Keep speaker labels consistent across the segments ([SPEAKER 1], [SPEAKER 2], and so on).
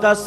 [SPEAKER 1] 10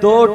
[SPEAKER 1] 2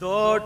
[SPEAKER 1] 2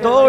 [SPEAKER 1] 2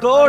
[SPEAKER 1] 2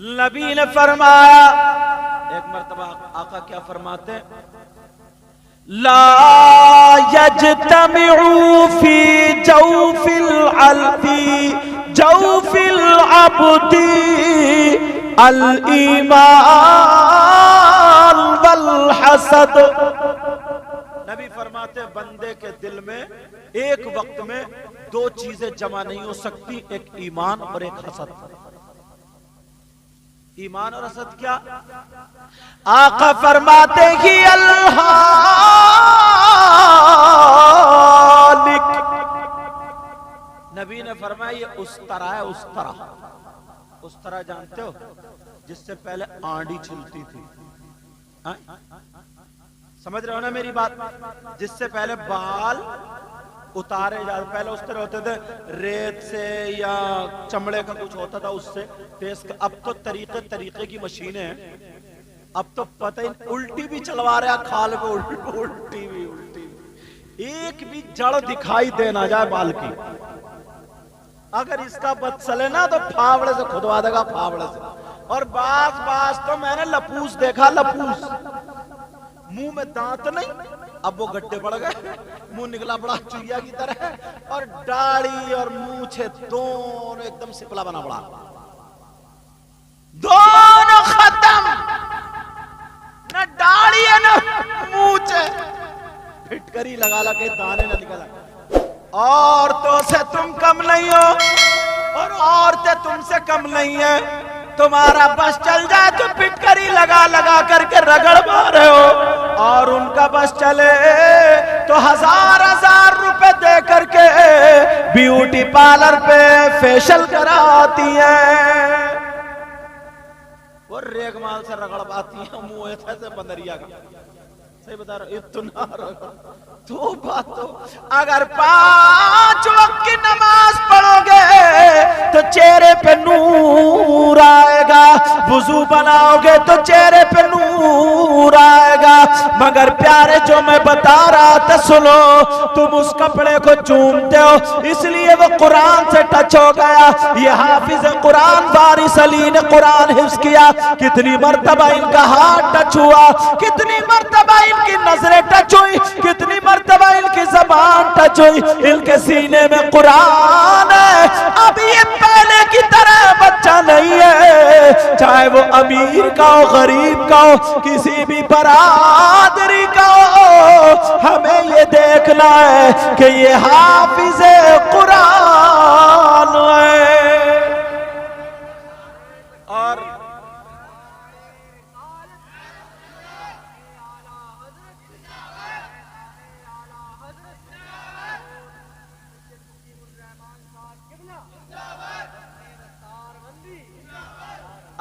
[SPEAKER 1] نبی نے فرمایا، ایک مرتبہ آقا کیا فرماتے ہیں، لا يجتمع في جوف العبد الایمان والحسد۔ نبی فرماتے ہیں بندے کے دل میں ایک وقت میں دو چیزیں جمع نہیں ہو سکتی، ایک ایمان اور ایک حسد۔ ایمان اور حسد کیا؟ آقا فرماتے ہی الہالک، نبی نے فرمایا یہ اس طرح ہے، اس طرح۔ اس طرح جانتے ہو جس سے پہلے آنڈی چھلتی تھی، سمجھ رہے ہو نا میری بات؟ جس سے پہلے بال اتارے جاتے، پہلے اس طرح ہوتے تھے ریت سے یا چمڑے کا کچھ ہوتا تھا اس سے تیز۔ اب تو طریقے کی مشینیں ہیں، اب تو پتہ ہی الٹی بھی چلوا رہے ہیں، کھال پہ الٹی بھی، ایک بھی جڑ دکھائی دے نہ جائے بال کی۔ اگر اس کا بد چلے نا تو پھاوڑے سے کھدوا دے گا، پھاوڑے سے۔ اور بعض تو میں نے لپوس دیکھا، لپوس، منہ میں دانت نہیں، اب وہ گڈھے پڑ گئے، منہ نکلا بڑا چوہیا کی طرح، اور داڑھی اور مونچھیں دونوں ایک دم سپلا بنا پڑا، دونوں ختم، نہ داڑھی ہے نہ مونچھیں، پھٹکری لگا لگے دانے نہ نکلا۔ عورتوں سے تم کم نہیں ہو اور عورتیں تم سے کم نہیں ہیں، تمہارا بس چل جائے تو پھٹکری لگا لگا کر کے رگڑ مارے ہو، اور ان کا بس چلے تو ہزار روپے دے کر کے بیوٹی پارلر پہ فیشل کراتی ہیں، وہ ریگ مال سے رگڑ پاتی ہیں، منہ ایسے بندریا کا۔ صحیح بتا رہا ہوں، اتنا رگڑ تو بات تو۔ اگر 5 وقت کی نماز پڑھو گے تو چہرے پہ نور آئے گا، وضو بناؤ گے تو چہرے پہ نور آئے گا، مگر پیارے جو میں بتا رہا تھا سنو، تم اس کپڑے کو چومتے ہو اس لیے وہ قرآن سے ٹچ ہو گیا۔ یہ حافظ قرآن وارث علی نے قرآن حفظ کیا، کتنی مرتبہ ان کا ہاتھ ٹچ ہوا، کتنی مرتبہ ان کی نظریں ٹچ ہوئی، کتنی مرتبہ ان کی زبان ٹچ ہوئی، ان کے سینے میں قرآن ہے۔ اب یہ پہلے کی طرح بچہ نہیں ہے، چاہے وہ امیر کا ہو، غریب کا ہو، کسی بھی برادری کا ہو، ہمیں یہ دیکھنا ہے کہ یہ حافظ قرآن ہے۔ اور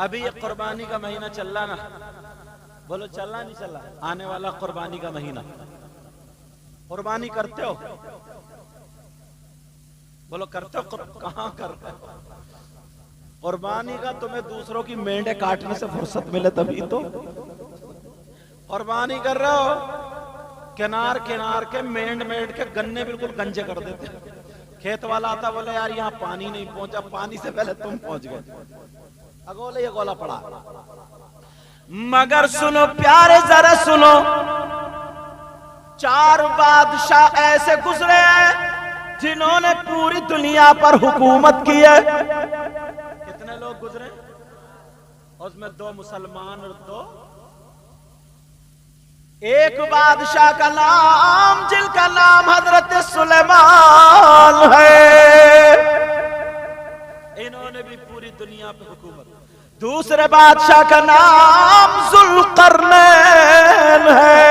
[SPEAKER 1] ابھی یہ قربانی کا مہینہ چل رہا نا، بولو چل رہا نہیں چل رہا؟ آنے والا قربانی کا مہینہ، قربانی کرتے ہو؟ بولو کرتے ہو؟ کہاں کرتے ہو قربانی کا؟ تمہیں دوسروں کی مینڈے کاٹنے سے فرصت ملے تبھی تو قربانی کر رہے ہو۔ کنار کے مینڈ کے گنے بالکل گنجے کر دیتے، کھیت والا آتا بولے یار یہاں پانی نہیں پہنچا، پانی سے پہلے تم پہنچ گئے، اگولے یہ گولا پڑا۔ مگر سنو پیارے ذرا سنو، 4 بادشاہ ایسے گزرے ہیں جنہوں نے پوری دنیا پر حکومت کی ہے۔ کتنے لوگ گزرے؟ اس میں 2 مسلمان اور 2۔ ایک بادشاہ کا نام، جن کا نام حضرت سلیمان ہے، انہوں نے بھی پوری دنیا پہ حکومت۔ دوسرے بادشاہ کا نام ذوالقرنین ہے،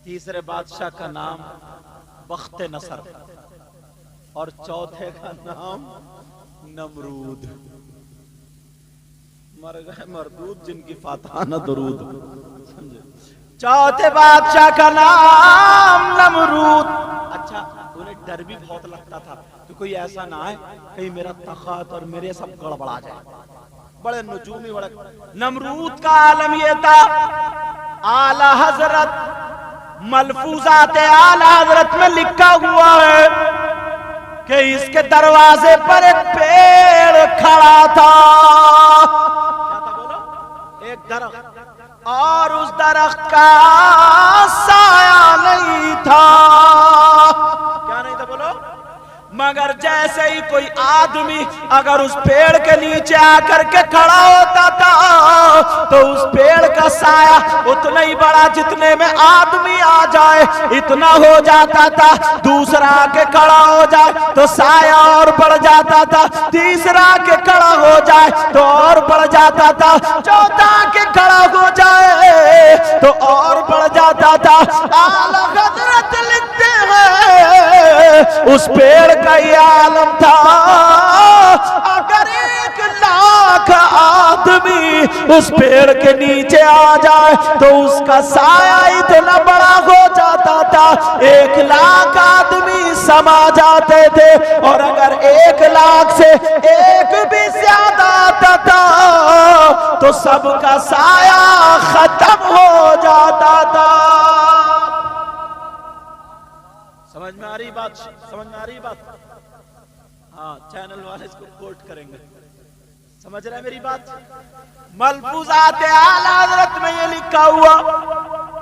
[SPEAKER 1] تیسرے بادشاہ کا نام بخت نصر، اور چوتھے کا نام نمرود۔ مر گئے مردود جن کی فاتحانہ درود۔ چوتھے بادشاہ کا نام نمرود۔ اچھا انہیں ڈر بھی بہت لگتا تھا کہ کوئی ایسا نہ آئے کہیں میرا تخت اور میرے سب گڑبڑا جائے، بڑے نجومی بڑے۔ نمرود کا عالم یہ تھا، اعلی حضرت ملفوظات اعلی حضرت میں لکھا ہوا ہے کہ اس کے دروازے پر ایک پیڑ کھڑا تھا. کیا تھا بولو؟ ایک درخت, اور اس درخت کا سایہ نہیں تھا. کیا نہیں تھا بولو؟ مگر جیسے ہی کوئی آدمی اگر اس پیڑ کے نیچے آ کر کے کھڑا ہوتا تھا تو اس پیڑ کا سایہ اتنا ہی بڑا جتنے میں آدمی آ جائے اتنا ہو جاتا تھا. دوسرا آ کے کھڑا ہو جائے تو سایہ اور بڑھ جاتا تھا. تیسرا آ کے کھڑا ہو جائے تو اور بڑھ جاتا تھا. چوتھا آ کے کھڑا ہو جائے تو اور بڑھ جاتا تھا. اعلیٰ حضرت لکھتے ہیں اس پیڑ کا یہ عالم تھا. اگر 1,00,000 آدمی اس پیڑ کے نیچے آ جائے تو اس کا سایہ اتنا بڑا ہو جاتا تھا 1,00,000 آدمی سما جاتے تھے. اور اگر 1,00,000 سے ایک بھی زیادہ آتا تھا تو سب کا سایہ ختم ہو جاتا تھا. سمجھ میں آ رہی بات؟ سمجھ میں آ رہی بات؟ ہاں, چینل والے اس کو کوٹ کریں گے. سمجھ رہے ہیں میری بات؟ ملفوظات اعلیٰ حضرت میں یہ لکھا ہوا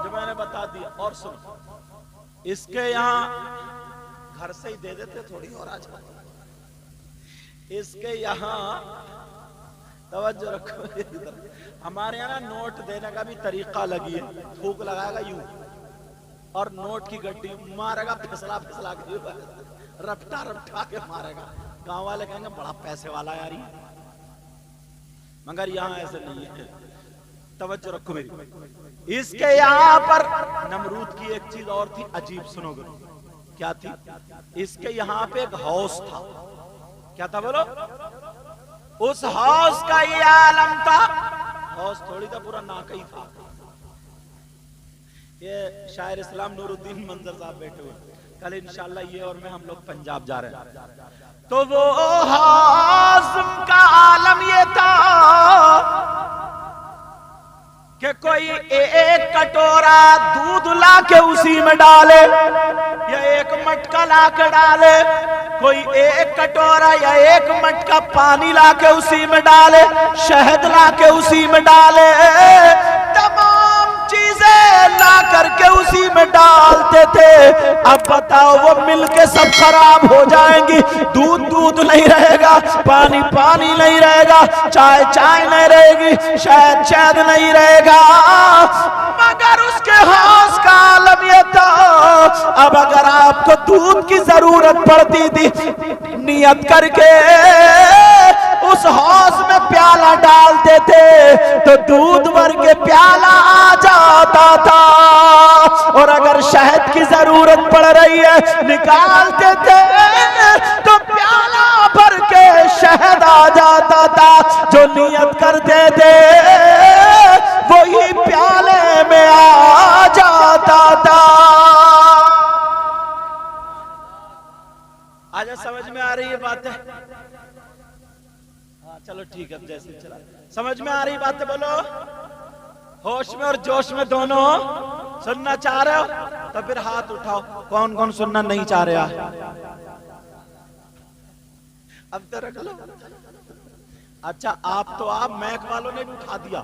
[SPEAKER 1] جو میں نے بتا دیا. اور سن, اس کے یہاں گھر سے ہی دے دیتے تھوڑی اور آ جاتے. اس کے یہاں توجہ رکھو, ہمارے یہاں نوٹ دینے کا بھی طریقہ لگی ہے. تھوک لگائے گا یوں اور نوٹ کی گڈی مارے گا, پھسلا پھسلا کے رپٹا رپٹا کے مارے گا. گاؤں والے کہیں گے بڑا پیسے والا یار یہ, مگر یہاں ایسے نہیں ہے. توجہ رکھو میری. اس کے یہاں پر نمرود کی ایک چیز اور تھی عجیب, سنو گے کیا تھی. اس کے یہاں پہ ایک ہاؤس تھا. کیا تھا بولو؟ اس ہاؤس کا یہ عالم تھا. ہاؤس تھوڑی تھا, پورا ناکئی تھا. یہ شاعر اسلام نور الدین منظر صاحب بیٹھے ہوئے. کل انشاءاللہ یہ اور میں ہم لوگ پنجاب جا رہے ہیں. تو وہ ہاضم کا عالم یہ تھا کہ کوئی ایک کٹورا دودھ لا کے اسی میں ڈالے یا ایک مٹکا لا کے ڈالے. کوئی ایک کٹورا یا ایک مٹکا پانی لا کے اسی میں ڈالے, شہد لا کے اسی میں ڈالے, تمام چیزیں لا کر کے اسی میں ڈالتے تھے. اب بتاؤ وہ مل کے سب خراب ہو جائیں گی. دودھ دودھ نہیں رہے گا, پانی پانی نہیں رہے گا, چائے چائے نہیں رہے گی, شہد شہد نہیں رہے گا. مگر اس کے ہاؤس کا عالم یہ تھا, اب اگر آپ کو دودھ کی ضرورت پڑتی تھی نیت کر کے اس ہاؤس میں پیالہ ڈالتے تھے تو دودھ بھر کے پیالہ آ جاتا تھا. اور اگر شہد کی ضرورت پڑ رہی ہے نکالتے تھے تو پیالہ بھر کے شہد آ جاتا تھا. جو نیت کرتے تھے وہی پیالے میں آ جاتا تھا. آج سمجھ میں آ رہی ہے بات ہے؟ ہاں چلو ٹھیک ہے, جیسے چلا. سمجھ میں آ رہی بات ہے؟ بولو. ہوش میں اور جوش میں دونوں سننا چاہ رہے ہو تو پھر ہاتھ اٹھاؤ. کون کون سننا نہیں چاہ رہا؟ اب تو رکھ لو. اچھا آپ تو آپ میک والوں نے بھی اٹھا دیا.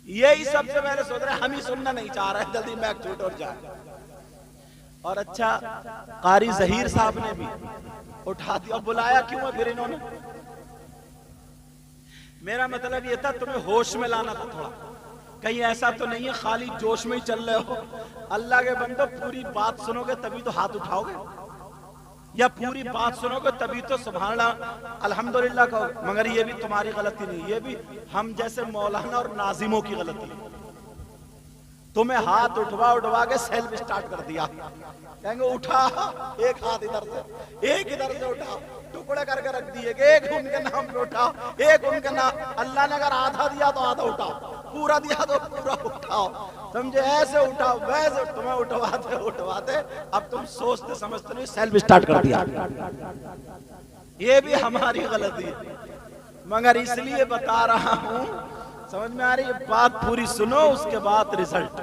[SPEAKER 1] یہی سب سے پہلے سوچ رہے ہم ہی سننا نہیں چاہ رہے, جلدی میک چھوٹ اور جائے. اور اچھا قاری ظہیر صاحب نے بھی اٹھا دیا. بلایا کیوں ہے پھر انہوں نے؟ میرا مطلب یہ تھا تمہیں ہوش میں لانا تھا تھوڑا. کہیں ایسا تو نہیں ہے خالی جوش میں ہی چل رہے ہو. اللہ کے بندو پوری بات سنو گے تبھی تو ہاتھ اٹھاؤ گے, یا پوری بات سنو گے تبھی تو سبحان اللہ الحمدللہ کہو. مگر یہ بھی تمہاری غلطی نہیں, یہ بھی ہم جیسے مولانا اور ناظموں کی غلطی ہے. تمہیں ہاتھ اٹھوا کے سیلف سٹارٹ کر دیا. کہیں گے اٹھا, ایک ہاتھ ادھر سے ایک ادھر سے اٹھا, ٹکڑے کر کے رکھ دیے کہ ایک ان کے نام پہ اٹھاؤ, ایک ان کے نام. اللہ نے اگر آدھا دیا تو آدھا اٹھاؤ, پورا دیا تو پورا اٹھاؤ. سمجھے؟ ایسے اٹھاؤ ویسے. تمہیں اٹھواتے اب تم سوچتے سمجھتے نہیں, سیلف سٹارٹ کر دیا. یہ بھی ہماری غلطی ہے, مگر اس لیے بتا رہا ہوں. سمجھ میں آ رہی ہے بات؟ پوری سنو اس کے بعد ریزلٹ.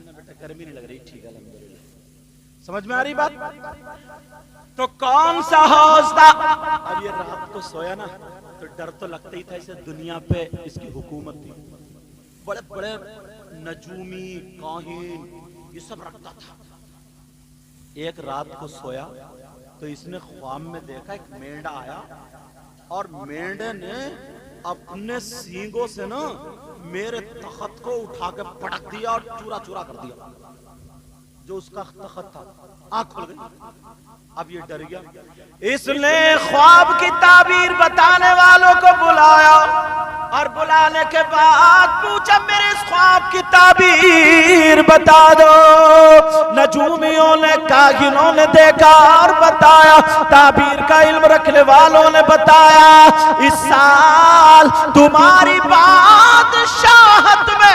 [SPEAKER 1] بیٹا گرمی نہیں لگ رہی، ٹھیک ہے الحمدللہ. سمجھ میں آ رہی بات؟ تو کون سا حوض تھا؟ اب یہ رات کو سویا نا تو ڈر تو لگتا ہی تھا اسے، دنیا پہ اس کی حکومت تھی، بڑے بڑے نجومی کاہن یہ سب رکھتا تھا. ایک رات کو سویا تو اس نے خواب میں دیکھا ایک مینڈا آیا اور مینڈے نے اپنے سینگوں سے نا میرے تخت کو اٹھا کے پٹک دیا اور چورا چورا کر دیا. جو اس کا تخت تھا آنکھ کھل گئی. اب یہ ڈر گیا. اس نے خواب کی تعبیر بتانے والوں کو بلایا اور بلانے کے بعد پوچھا میرے اس خواب کی تعبیر بتا دو. نجومیوں نے کاہنوں نے دیکھا اور بتایا، تعبیر کا علم رکھنے والوں نے بتایا اس سال تمہاری بادشاہت میں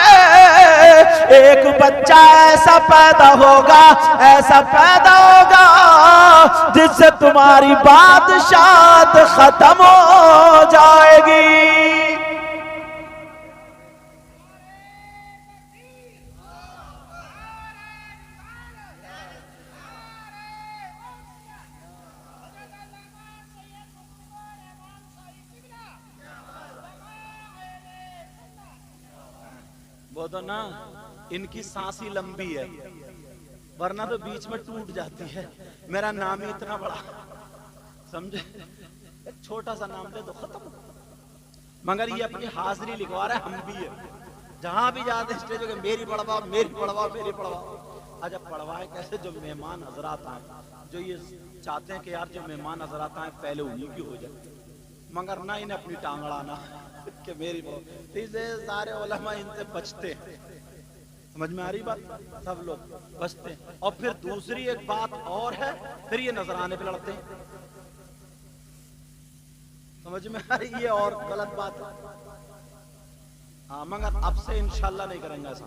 [SPEAKER 1] ایک بچہ ایسا پیدا ہوگا، ایسا پیدا ہوگا جس سے تمہاری بادشاہت ختم ہو جائے گی. وہ تو نا ان کی سانس ہی لمبی ہے ورنہ تو بیچ میں ٹوٹ جاتی ہے. میرا نام ہی اتنا بڑا، سمجھے، ایک چھوٹا سا نام دے تو ختم. مگر یہ اپنی حاضری لکھوا رہا ہے، ہم بھی ہے جہاں بھی جاتے اسٹیج پہ میری پڑھواؤ میری پڑھواؤ میری پڑھواؤ. آج اب پڑھوائے کیسے؟ جو مہمان حضرات آئیں، جو یہ چاہتے ہیں کہ یار جو مہمان حضرات آئیں پہلے انہی کی ہو جائے، مگر نہ انہیں اپنی ٹانگ اڑانا کہ میری پڑھو. اسے سارے علماء ان سے بچتے ہیں. سمجھ میں آ رہی بات؟ سب لوگ بچتے ہیں. اور پھر دوسری ایک بات اور ہے، پھر یہ نذرانے پہ لڑتے ہیں. سمجھ میں آ رہی ہے؟ اور غلط بات ہے. ہاں مگر اب سے انشاءاللہ نہیں کریں گے ایسا.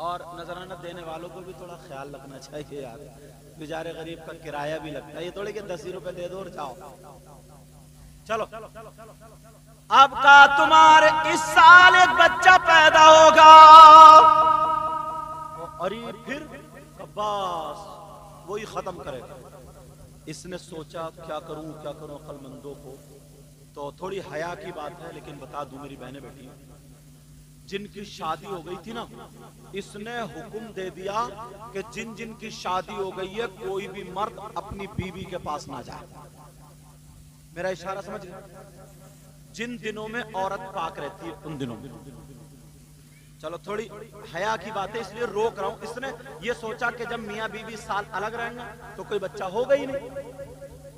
[SPEAKER 1] اور نذرانہ دینے والوں کو بھی تھوڑا خیال رکھنا چاہیے یار، بیچارے غریب کا کرایہ بھی لگتا ہے. یہ تھوڑے کہ 10 روپے دے دو اور جاؤ. چلو اب کا تمہارے اس سال ایک بچہ پیدا ہوگا. اور یہ پھر عباس وہی ختم کرے گا. اس نے سوچا کیا کروں عقل مندوں کو. تو تھوڑی حیا کی بات ہے لیکن بتا دوں میری بہنیں بیٹھی جن کی شادی ہو گئی تھی نا، اس نے حکم دے دیا کہ جن جن کی شادی ہو گئی ہے کوئی بھی مرد اپنی بیوی کے پاس نہ جائے. میرا اشارہ سمجھ گئے؟ جن دنوں میں عورت پاک رہتی ہے ان دنوں میں. چلو تھوڑی حیا کی بات ہے اس لیے روک رہا ہوں. اس نے یہ سوچا کہ جب میاں بیوی سال الگ رہیں گے تو کوئی بچہ ہوگا ہی نہیں،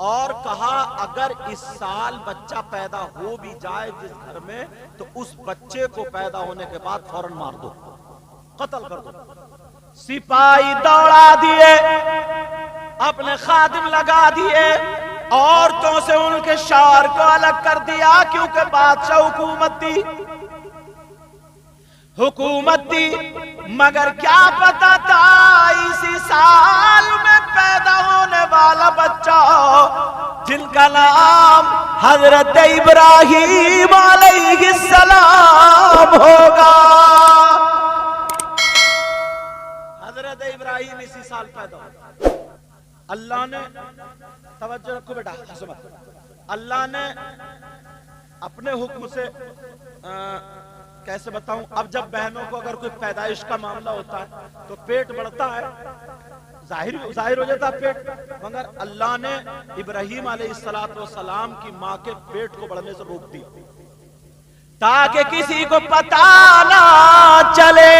[SPEAKER 1] اور کہا اگر اس سال بچہ پیدا ہو بھی جائے جس گھر میں تو اس بچے کو پیدا ہونے کے بعد فوراً مار دو، قتل کر دو. سپاہی دوڑا دیے، اپنے خادم لگا دیے، عورتوں سے ان کے شوہر کو الگ کر دیا کیونکہ بادشاہ حکومت تھی. مگر کیا پتا تھا اسی سال میں پیدا ہونے والا بچہ جن کا نام حضرت ابراہیم علیہ السلام ہوگا. حضرت ابراہیم اسی سال پیدا ہوگا. اللہ نے توجہ رکھو بیٹا، اللہ نے اپنے حکم سے کیسے بتاؤں، اب جب بہنوں کو اگر کوئی پیدائش کا معاملہ ہوتا ہے تو پیٹ بڑھتا ہے، ظاہر ہو جاتا ہے پیٹ، مگر اللہ نے ابراہیم علیہ السلام کی ماں کے پیٹ کو بڑھنے سے روک دی تاکہ کسی کو پتا نہ چلے.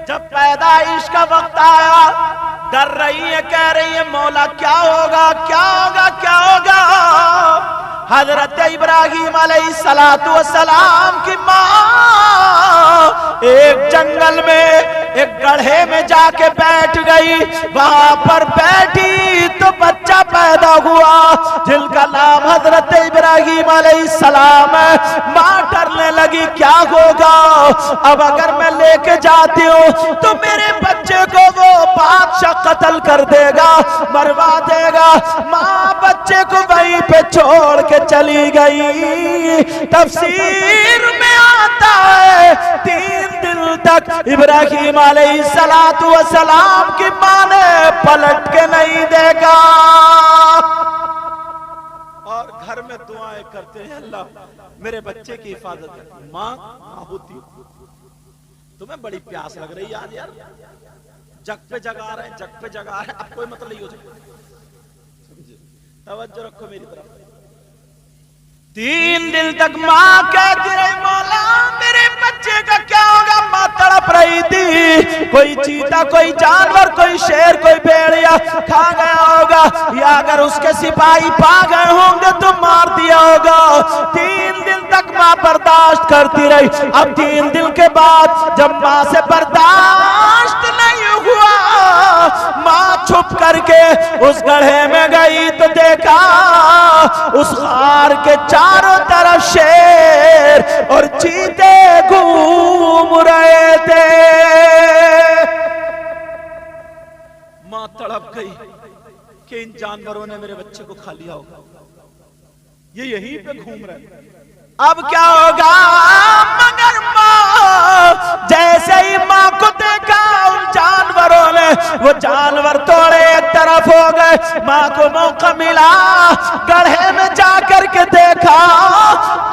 [SPEAKER 1] جب پیدائش کا وقت آیا ڈر رہی ہے، کہہ رہی ہے مولا کیا ہوگا کیا ہوگا کیا ہوگا. حضرت ابراہیم علیہ السلام کی ماں ایک جنگل میں ایک گڑھے میں جا کے بیٹھ گئی. وہاں پر بیٹھی تو بچہ پیدا ہوا جن کا نام حضرت ابراہیم علیہ السلام ہے. ماں ڈرنے لگی کیا ہوگا، اب اگر میں لے کے جاتی ہوں تو میرے بچے کو وہ بادشاہ قتل کر دے گا، مروا دے گا. ماں بچے کو وہیں پہ چھوڑ کے چلی گئی. تفسیر میں آتا ہے 3 دن تک ابراہیم علیہ السلام کی ماں نے پلٹ کے نہیں دیکھا. اور گھر میں دعائیں کرتے ہیں اللہ میرے بچے کی حفاظت کر. ماں ہوتی تمہیں بڑی پیاس لگ رہی ہے یار, جگ پہ جگا رہے ہیں, جگ پہ جگا رہے ہیں, اب کوئی مطلب نہیں ہو جائے. توجہ رکھو میری طرف. 3 دن تک ماں کہتی رہی مولا میرے بچے کا کیا ہوگا. ماں تڑپ رہی تھی. کوئی چیتا, کوئی جانور, کوئی شیر, کوئی بھیڑیا کھا گیا ہوگا, یا اگر اس کے سپاہی پا گئے ہوں گے تو مار دیا ہوگا. 3 دن تک ماں برداشت کرتی رہی. اب 3 دن کے بعد جب ماں سے برداشت نہیں ہوا, ماں چھپ کر کے اس گڑھے میں گئی تو دیکھا اس غار کے چاروں طرف شیر اور چیتے گھوم رہے تھے. ماں تڑپ گئی کہ ان جانوروں نے میرے بچے کو کھا لیا ہوگا, یہ یہیں پہ گھوم رہے ہیں, اب کیا ہوگا. مگر ماں جیسے ہی ماں کو دیکھا ان جانوروں نے, وہ جانور توڑے ایک طرف ہو گئے. ماں کو موقع ملا گڑھے میں جا کر کے دیکھا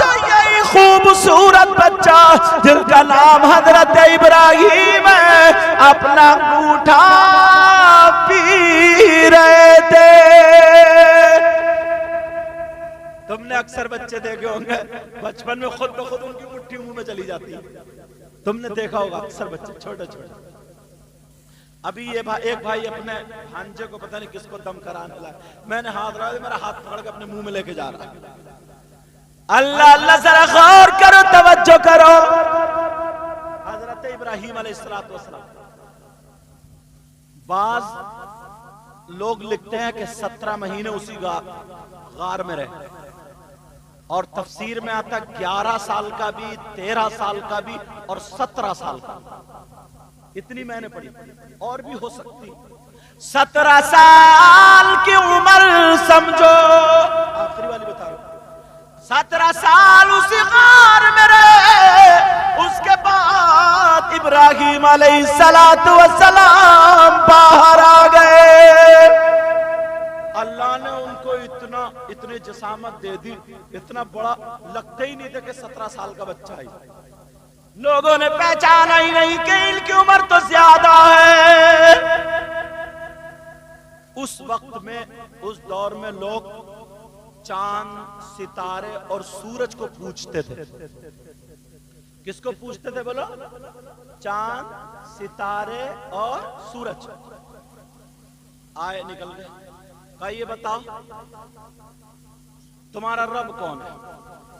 [SPEAKER 1] تو یہی خوبصورت بچہ جن کا نام حضرت ابراہیم ہے اپنا انگوٹھا پی رہے تھے. تم نے اکثر بچے دیکھے ہوں گے بچپن میں خود بخود ان کی مٹھی منہ میں چلی جاتی ہے. تم نے دیکھا ہوگا اکثر بچے چھوٹے چھوٹے. ابھی یہ ایک بھائی اپنے بھانجے کو پتہ نہیں کس کو دم کرانے لگا, میں نے ہاتھ رہا, میرا ہاتھ پکڑ کے اپنے منہ میں لے کے جا رہا. اللہ اللہ ذرا غور کرو, توجہ کرو. حضرت ابراہیم علیہ السلام, بعض لوگ لکھتے ہیں کہ 17 مہینے اسی غار میں رہے, اور تفسیر میں آتا 11 سال کا بھی, 13 سال کا بھی اور 17 سال کا. اتنی میں نے پڑھی, اور بھی ہو سکتی. 17 سال کی عمر سمجھو, آخری والی بتا رہا ہوں. 17 سال اسی غار میں رہے. اس کے بعد ابراہیم علیہ السلام باہر آ گئے. اللہ نے ان کو اتنی جسامت دے دی, اتنا بڑا لگتا ہی نہیں تھا کہ 17 سال کا بچہ ہے. لوگوں نے پہچانا ہی نہیں کہ ان کی عمر تو زیادہ ہے. اس وقت میں, اس دور میں لوگ چاند, ستارے اور سورج کو پوجتے تھے. کس کو پوجتے تھے بولو؟ چاند, ستارے اور سورج. آئے نکل گئے, کہا یہ بتاؤ تمہارا رب کون ہے؟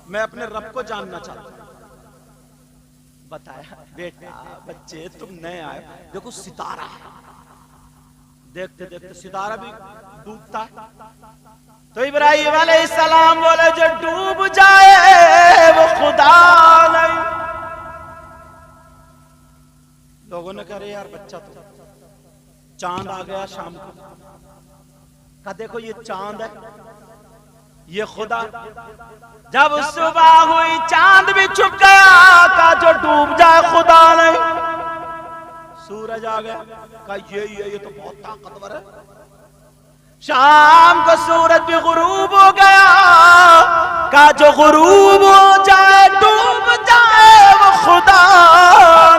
[SPEAKER 1] میں اپنے رب کو جاننا چاہتا ہوں. بتایا بیٹا بچے تم نئے آئے, دیکھو ستارہ ہے. دیکھتے دیکھتے ستارہ بھی ڈوبتا ہے. تو ابراہیم علیہ السلام بولے جو ڈوب جائے وہ خدا نہیں. لوگوں نے کہا یار بچہ تو, چاند آ گیا شام کو, کہا دیکھو یہ چاند ہے, یہ خدا. جب صبح ہوئی چاند بھی چھپ گیا, کہا جو ڈوب جائے خدا نہیں. سورج آ گیا, کہا یہ تو بہت طاقتور ہے. شام کو سورج بھی غروب ہو گیا, کہا جو غروب ہو جائے ڈوب جائے وہ خدا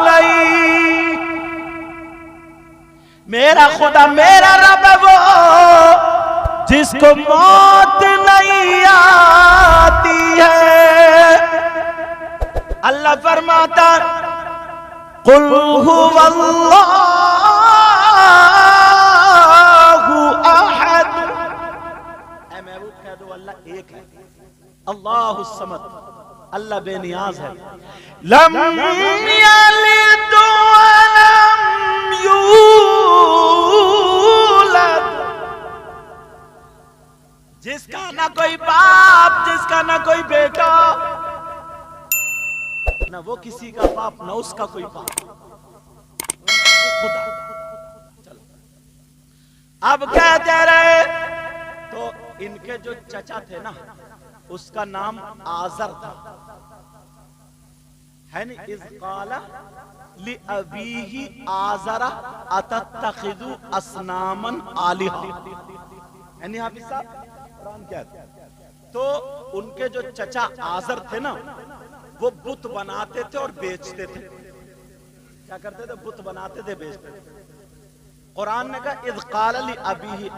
[SPEAKER 1] نہیں. میرا خدا میرا رب ہے وہ جس کو موت نہیں آتی ہے. اللہ فرماتا قل هو اللہ احد, اے محبوب کہہ دو اللہ ایک ہے, اللہ الصمد, اللہ بے نیاز ہے. لم یلد ولم یولد, جس کا نہ کوئی باپ, جس کا نہ کوئی بیٹا, نہ وہ کسی کا باپ نہ اس کا کوئی باپ, خدا. چلو اب کہتے رہے, تو ان کے جو چچا تھے نا اس کا نام آزر تھا, ہے نا. اذ قال لِأَبِيهِ آزَرَ أَتَتَّخِذُ أَصْنَامًا آلِهَةً، یعنی حافظ صاحب قرآن کیا ہے؟ تو ان کے جو چچا آزر تھے نا وہ بت بناتے تھے اور بیچتے تھے. کیا کرتے تھے؟ بت بناتے تھے، بیچتے تھے. قرآن نے کہا اذ قال لأبیہ،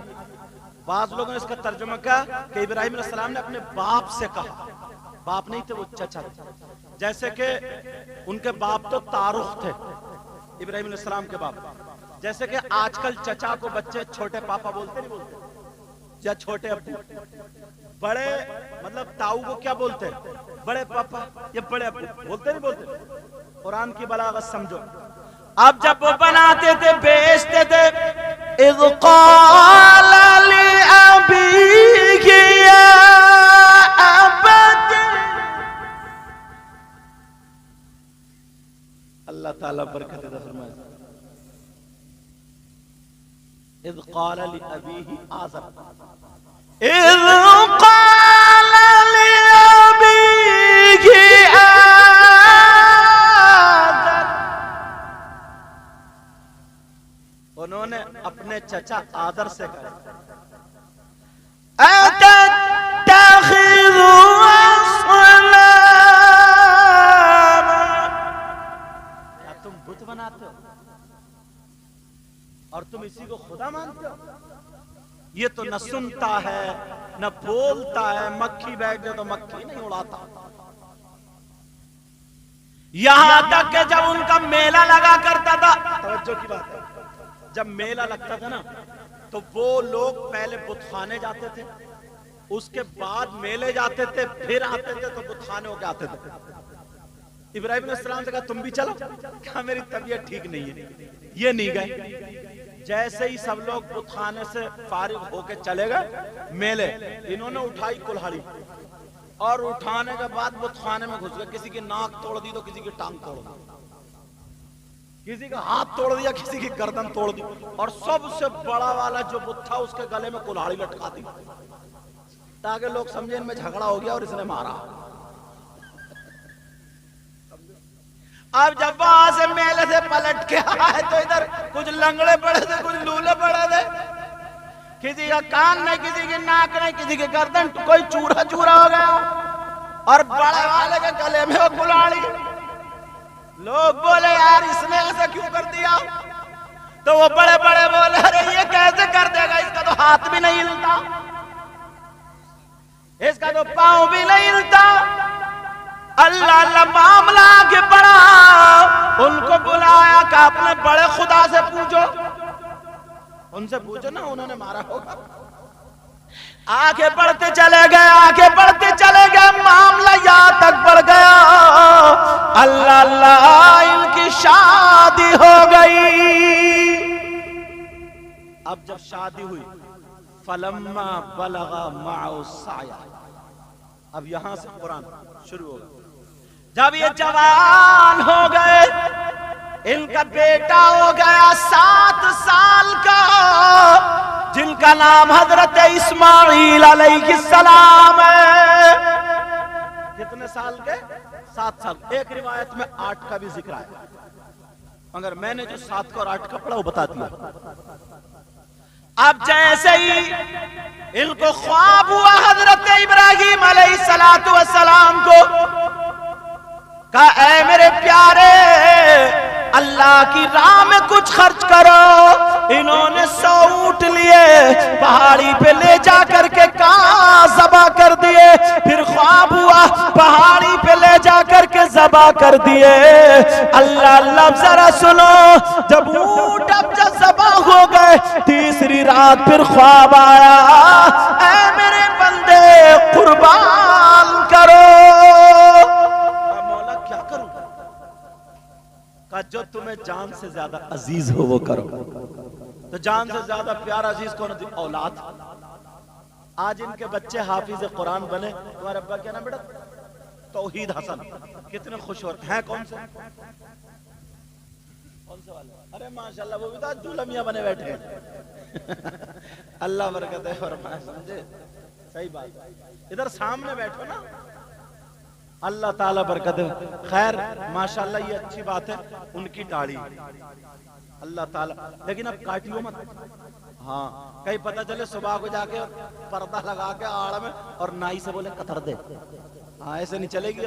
[SPEAKER 1] بعض لوگوں نے اس کا ترجمہ کیا کہ ابراہیم علیہ السلام نے اپنے باپ سے کہا. باپ نہیں تھے، وہ چچا تھے. جیسے کہ ان کے باپ تو تارخ تھے، ابراہیم علیہ السلام کے باپ. جیسے کہ آج کل چچا کو بچے چھوٹے پاپا بولتے نہیں بولتے، یا چھوٹے ابو. بڑے مطلب تاؤ کو کیا بولتے ہیں؟ بڑے پاپا یا بڑے ابو بولتے نہیں بولتے. قرآن کی بلاغت سمجھو. اب جب وہ بناتے تھے بیچتے تھے، اذ قال لأبیہ یا ابت، اللہ تعالیٰ برکت دے فرمائے. اذ قال لأبیہ آزر، اذ قال لأبیہ آزر، انہوں نے اپنے چچا آزر سے کہا أَتَتَّخِذُ أَصْنَامًا، کیا تم بت بناتے ہو اور تم اسی کو خدا مانتے ہو؟ یہ تو نہ سنتا ہے نہ بولتا ہے، مکھی بیٹھ جائے تو مکھی نہیں اڑاتا. یہاں تک کہ جب ان کا میلہ لگا کرتا تھا، توجہ کی بات ہے، جب میلہ لگتا تھا نا تو وہ لوگ پہلے بت خانے جاتے تھے، اس کے بعد میلے جاتے تھے، پھر آتے تھے تو بت خانے ہو کے آتے تھے. ابراہیم علیہ السلام سے کہا تم بھی چلو، کہا میری طبیعت ٹھیک نہیں ہے. یہ نہیں گئے. جیسے ہی سب لوگ بت خانے سے فارغ ہو کے چلے گئے میلے، انہوں نے اٹھائی کلہاڑی اور اٹھانے کے بعد بت خانے میں گھس گئے. کسی کی ناک توڑ دی تو کسی کی ٹانگ توڑ دی، کسی کا ہاتھ توڑ دیا، کسی کی گردن توڑ دی، اور سب سے بڑا والا جو بت تھا اس کے گلے میں کلہاڑی لٹکا دی تاکہ لوگ سمجھیں ان میں جھگڑا ہو گیا اور اس نے مارا. اب جب وہاں سے میلے سے پلٹ کے آئے تو ادھر کچھ لنگڑے پڑے تھے، کچھ لولے پڑے تھے، کسی کا کان نہیں، کسی کی ناک نہیں، کسی کی گردن، کوئی چورا چورا ہو گیا، اور بڑے والے کے گلے میں وہ کلہاڑی. لوگ بولے یار اس نے ایسا کیوں کر دیا؟ تو وہ بڑے بڑے بولے ارے یہ کیسے کر دے گا، اس کا تو ہاتھ بھی نہیں ہلتا، اس کا تو پاؤں بھی نہیں ہلتا. اللہ اللہ معاملہ آگے بڑھا، ان کو بلایا کہ اپنے بڑے خدا سے پوچھو، ان سے پوچھو نا، انہوں نے مارا ہوگا. آگے بڑھتے چلے گئے، آگے بڑھتے چلے گئے، معاملہ یہاں تک بڑھ گیا اللہ اللہ ان کی شادی ہو گئی. اب جب شادی ہوئی، فلما بلغ معه السعی، اب یہاں سے قرآن شروع ہو گیا. جب یہ جوان ہو گئے، ان کا بیٹا ہو گیا 7 سال کا، جن کا نام حضرت اسماعیل علیہ السلام ہے. کتنے سال کے؟ 7 سال. ایک روایت میں 8 کا بھی ذکر ہے، مگر میں نے جو 7 کا اور 8 کا پڑھا وہ بتا دیا. اب جیسے ہی ان کو خواب ہوا حضرت ابراہیم علیہ السلام کو، کہا اے میرے پیارے اللہ کی راہ میں کچھ خرچ کرو. انہوں نے 100 اونٹ لیے، پہاڑی پہ لے جا کر کے کہاں ذبح کر دیے. پھر خواب ہوا پہاڑی پہ لے جا کر کے ذبح کر دیے. اللہ اللہ ذرا سنو، جب اونٹ اب جب ذبح ہو گئے، تیسری رات پھر خواب آیا، اے میرے بندے قربان کرو. جو تمہیں جان سے زیادہ عزیز ہو وہ کرو. تو جان سے زیادہ پیارا عزیز کون ہے؟ اولاد. آج ان کے بچے حافظ قرآن بنے. تمہارے ابا کیا نام بیٹا؟ توحید حسن. کتنے خوش ہوتے ہیں. کون سے والے؟ ارے ماشاءاللہ وہ بھی تو دولمیاں بنے بیٹھے ہیں. اللہ برکت ہے فرمائے. سمجھے؟ صحیح بات. ادھر سامنے بیٹھو نا. اللہ تعالیٰ برکت ہے. خیر ماشاءاللہ یہ اچھی بات ہے ان کی داڑھی اللہ تعالیٰ، لیکن اب کاٹیو مت. ہاں کہیں پتہ چلے صبح کو جا کے پردہ لگا کے آڑ میں اور نائی سے بولے قطر دے. ہاں ایسے نہیں چلے گی.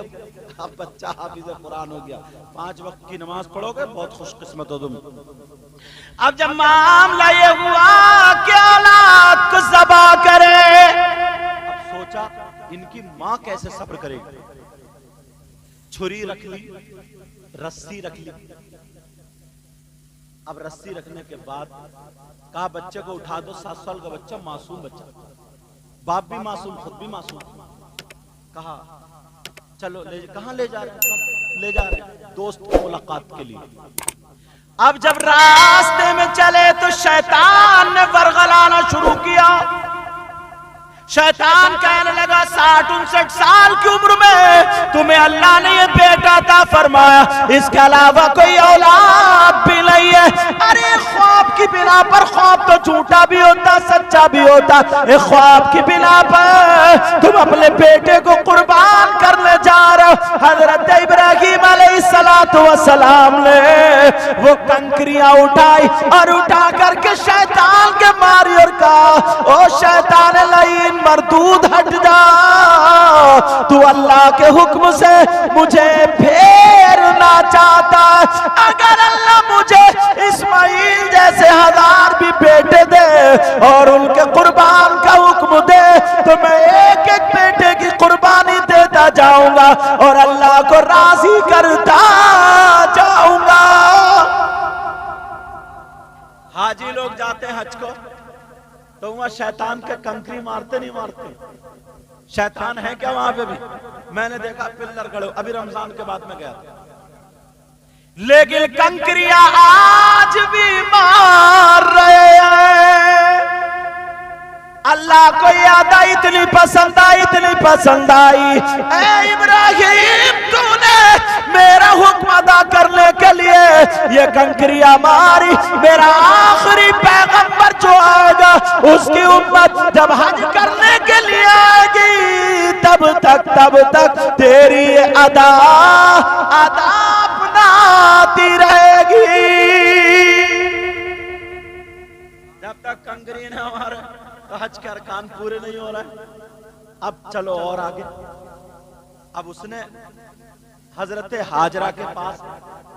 [SPEAKER 1] اب بچہ حافظ قرآن ہو گیا، 5 وقت کی نماز پڑھو گے بہت خوش قسمت ہو تم. اب جب معاملہ یہ ہوا کہ اولاد کو ذبح کرے، اب سوچا ان کی ماں کیسے صبر کرے گی. چھری رکھ لی، رسی رکھ لی. اب رسی رکھنے کے بعد کہا بچے کو اٹھا دو. 7 سال کا بچہ، معصوم بچہ، باپ بھی معصوم خود بھی معصوم. کہا چلو کہاں لے جا رہے ہیں؟ لے جا رہے ہیں دوست کی ملاقات کے لیے. اب جب راستے میں چلے تو شیطان نے ورغلانا شروع کیا. شیطان کہنے لگا 60-59 سال کی عمر میں تمہیں اللہ نے یہ بیٹا عطا فرمایا، اس کے علاوہ کوئی اولاد بھی نہیں ہے. ارے خواب کی بنا پر، خواب تو جھوٹا بھی ہوتا سچا بھی ہوتا، ایک خواب کی بنا پر تم اپنے بیٹے کو قربان کرنے جا رہے ہو. حضرت ابراہیم علیہ السلام نے وہ کنکریاں اٹھائی اور اٹھا کر کے شیطان کے ماری اور کہا او شیطان لعین مردود ہٹ جا، تو اللہ کے حکم سے مجھے پھیرنا چاہتا. اگر اللہ مجھے اسماعیل جیسے 1000 بھی بیٹے دے اور ان کے قربان کا حکم دے تو میں ایک ایک بیٹے کی قربانی دیتا جاؤں گا اور اللہ کو راضی کرتا جاؤں گا. حاجی لوگ جاتے ہیں حج کو تو وہاں شیطان کے کنکری مارتے نہیں مارتے؟ شیطان ہے کیا وہاں پہ بھی؟ میں نے دیکھا پلر کھڑے، ابھی رمضان کے بعد میں گیا تھا، لیکن کنکریاں آج بھی مار رہے ہیں. اللہ کو یاد آئی، اتنی پسند آئی، اتنی پسند آئی. اے ابراہیم تو نے میرا حکم ادا کرنے کے لیے یہ کنکریاں ماری. میرا آخری پیغمبر جو آئے گا اس کی امت جب حج کرنے کے لیے آئے گی تب تک تیری ادا اپناتی رہے گی. جب تک کنکری نہ مارے حج کے ارکان پورے نہیں ہو رہے. اب چلو اور آگے. اب اس نے حضرت ہاجرہ کے پاس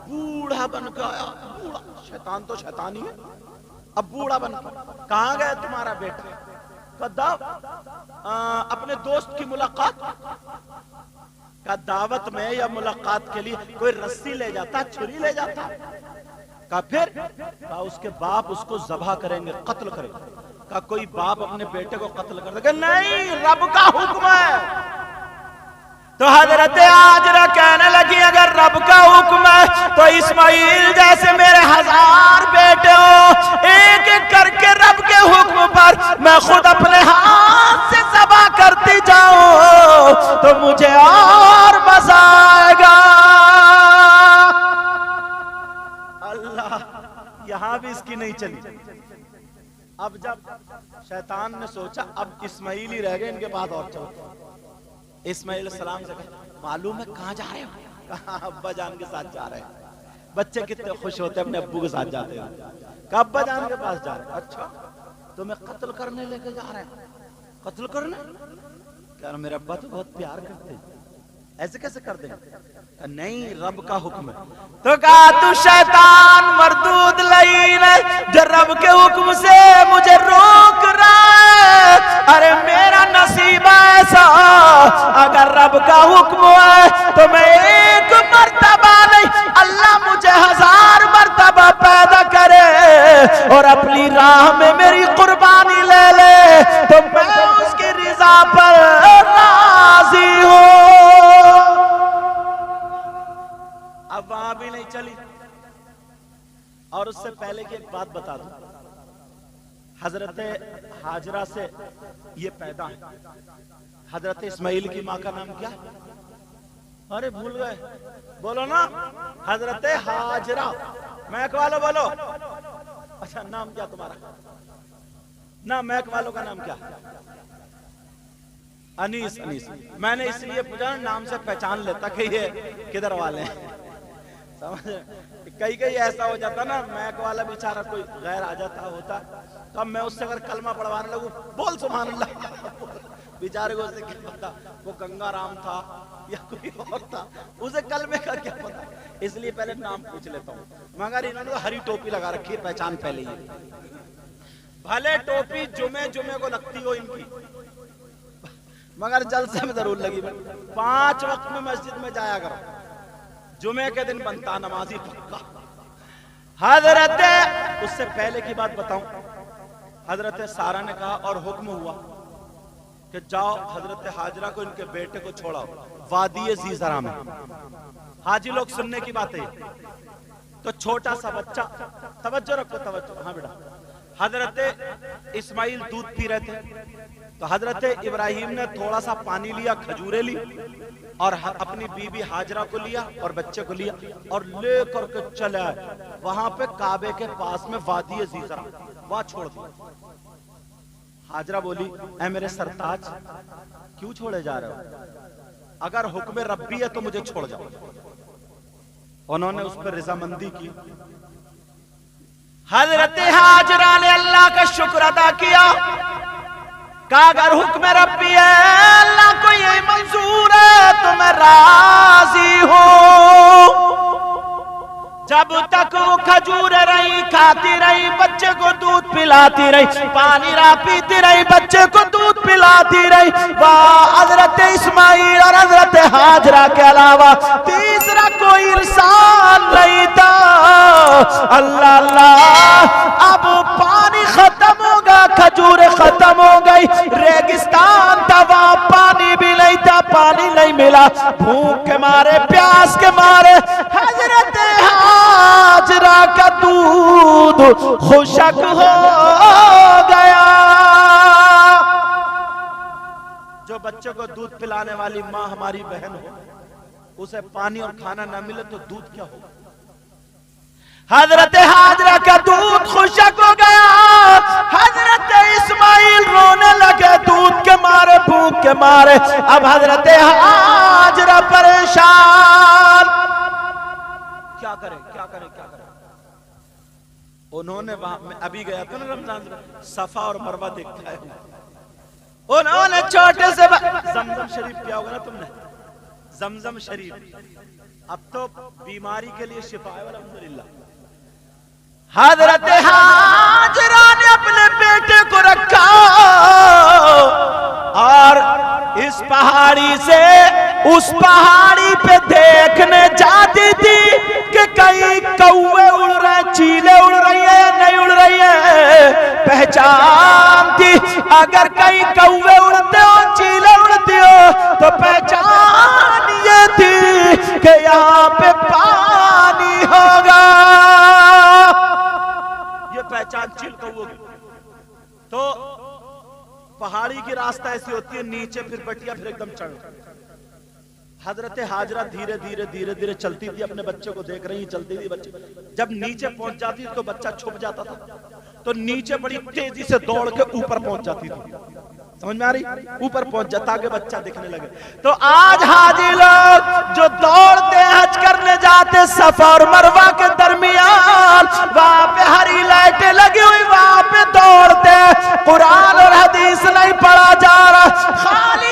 [SPEAKER 1] بوڑھا بن کے آیا. بوڑھا، شیطان تو شیطان ہی ہے. اب بوڑھا بن کے کہاں گئے تمہارا بیٹا؟ اپنے دوست کی ملاقات کا دعوت میں یا ملاقات کے لیے کوئی رسی لے جاتا، چھری لے جاتا. کہا پھر کہا اس کے باپ اس کو ذبح کریں گے، قتل کریں گے. کہا کوئی باپ اپنے بیٹے کو قتل کر دے گا؟ نہیں، رب کا حکم ہے. تو حضرت ہاجرہ کہنے لگی اگر رب کا حکم ہے تو اسماعیل جیسے میرے 1000 بیٹے ہو، ایک ایک کر کے رب کے حکم پر میں خود اپنے ہاتھ سے ذبح کرتی جاؤں تو مجھے اور مزہ آئے گا. اللہ، یہاں بھی اس کی نہیں چلی. اب جب شیطان نے سوچا اب اسماعیل ہی رہ گئے ان کے بعد اور چلو. اسماعیل السلام سے کہا معلوم ہے کہاں جا رہے ہو؟ کہا ابا جان کے ساتھ جا رہے ہیں. بچے کتنے خوش ہوتے ہیں اپنے ابو کے ساتھ جاتے ہیں. کہا ابا جان کے پاس جا رہے ہیں. اچھا تمہیں قتل کرنے لے کے جا رہے ہیں؟ قتل کرنے؟ کہا میرے ابا تو بہت پیار کرتے ہیں، ایسے کیسے کر دیں؟ کہا نہیں، رب کا حکم ہے. تو کہا تو شیطان مردود لعین ہے جو رب کے حکم سے مجھے روک رہا ہے. ارے میرا نصیب ایسا، اگر رب کا حکم ہے تو میں ایک مرتبہ نہیں، اللہ مجھے 1000 مرتبہ پیدا کرے اور اپنی راہ میں میری قربانی لے لے تو میں اس کی رضا پر راضی ہوں. اب وہاں بھی نہیں چلی. اور اس سے پہلے کی ایک بات بتا دوں، حضرت ہاجرہ سے یہ پیدا ہے. حضرت اسماعیل کی ماں کا نام کیا؟ ارے بھول گئے، بولو نا. حضرت ہاجرہ. میک والو بولو. اچھا نام کیا تمہارا؟ نا میک والوں کا نام کیا؟ انیس انیس میں نے اس لیے پوچھا نام سے پہچان لیتا کہ یہ کدھر والے ہیں. سمجھ کئی ایسا ہو جاتا نا میک والا بیچارہ کوئی غیر آ جاتا ہوتا تو اب میں اس سے اگر کلمہ پڑھوانے لگوں بول سبحان اللہ بیچارے کو اسے کیا پتا وہ گنگا رام تھا یا کوئی اور تھا اسے کلمے کا کیا پتا. اس لیے پہلے نام پوچھ لیتا ہوں. مگر انہوں نے ہری ٹوپی لگا رکھی ہے پہچان پہلے ہی. بھلے ٹوپی جمعے کو لگتی ہو ان کی مگر جلسے میں ضرور لگی. 5 وقت میں مسجد میں جایا کرو جمعے کے دن بنتا نمازی پکا. حضرت اس سے پہلے کی بات بتاؤں حضرت سارا نے کہا اور حکم ہوا کہ جاؤ حضرت حاجرہ کو ان کے بیٹے کو چھوڑاؤ وادی زیزرہ میں. حاجی لوگ سننے کی بات ہے. تو چھوٹا سا بچہ توجہ رکھو توجہ. ہاں بیٹا حضرت اسماعیل دودھ پی رہے تھے تو حضرت ابراہیم نے تھوڑا سا پانی لیا کھجورے لی اور اپنی بیوی حاجرہ کو لیا اور بچے کو لیا اور لے کر کے چلے وہاں پہ کعبے کے پاس میں وادی زیزرہ وہاں چھوڑ دیا. حاجرہ بولی اے میرے سرتاج کیوں چھوڑے جا رہے ہو؟ اگر حکم ربی ہے تو مجھے چھوڑ جاؤ. انہوں نے اس پر رضامندی کی. حضرت حاجرہ نے اللہ کا شکر ادا کیا کہ اگر حکم ربی ہے اللہ کو یہ منظور ہے تو میں راضی ہوں. جب تک وہ کھجور رہی کھاتی رہی بچے کو دودھ پلاتی رہی پانی را پیتی رہی بچے کو دودھ پلاتی رہی حضرت اسماعیل اور حضرت حاجرہ کے علاوہ تیسرا کوئی انسان نہیں تھا. اللہ اللہ اب پانی ختم ہوگا کھجور ختم ہو گئی ریگستان تھا وہاں پانی بھی نہیں تھا پانی نہیں ملا بھوک کے مارے پیاس کے مارے حضرت حاجرہ کا دودھ خشک ہو گیا. جو بچے کو دودھ پلانے والی ماں ہماری بہن ہو اسے پانی اور کھانا نہ ملے تو دودھ کیا ہوگا. حضرت حاجرہ کا دودھ خشک ہو گیا. حضرت اسماعیل رونے لگے دودھ کے مارے بھوک کے مارے. اب حضرت حاجرہ پریشان کیا کرے کیا کرے کیا کرے. انہوں نے وہاں میں ابھی گیا تھا نا رمضان صفا اور مروہ دیکھا ہے. انہوں نے چھوٹے سے زمزم شریف پیا ہوگا نا تم نے زمزم شریف اب تو بیماری کے لیے شفا ہے الحمدللہ. حضرت حاجرہ نے اپنے بیٹے کو رکھا اور اس پہاڑی سے اس پہاڑی پہ دیکھنے جاتی تھی کہ کئی کوے اڑ رہے چیلے اڑ رہی ہیں یا نہیں اڑ رہی ہیں. پہچان تھی اگر کئی کوے اڑتے ہو چیلے اڑتی ہو تو پہچان یہ تھی کہ یہاں پہ پانی ہوگا. یہ پہچان چیل کوے کی. تو پہاڑی کی راستہ ایسی ہوتی ہے نیچے پھر بٹیا پھر ایک دم چڑھ. حضرت حاجرہ دھیرے دھیرے دھیرے دھیرے چلتی تھی اپنے بچے کو دیکھ رہی چلتی تھی بچے جب نیچے پہنچ جاتی تو بچہ چھپ جاتا تھا تو نیچے بڑی تیزی سے دوڑ کے اوپر پہنچ جاتی تھی. سمجھ میں آ رہی اوپر پہنچ جاتا کہ بچہ دکھنے لگے. تو آج حاجی لوگ جو دوڑتے حج کرنے جاتے صفا اور مروہ کے درمیان وہاں پہ ہری لائٹیں لگی ہوئی وہاں پہ دوڑتے قرآن اور حدیث نہیں پڑھا جا رہا خالی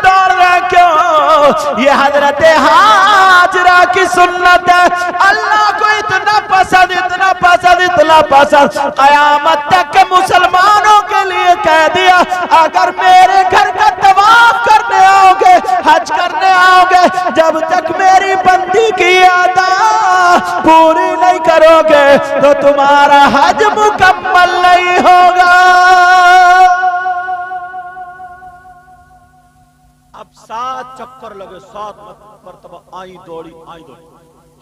[SPEAKER 1] دوڑ رہے کیوں؟ یہ حضرت حاجرہ کی سنت ہے. اللہ کو اتنا پسند اتنا پسند اتنا پسند قیامت تک کے مسلمانوں کے لیے کہہ دیا اگر میرے گھر کا طواف کرنے آؤ گے حج کرنے آؤ گے جب تک میری بندی کی ادا پوری نہیں کرو گے تو تمہارا حج مکمل نہیں ہوگا. اب 7 چکر لگے 7 مرتبہ آئی دوڑی.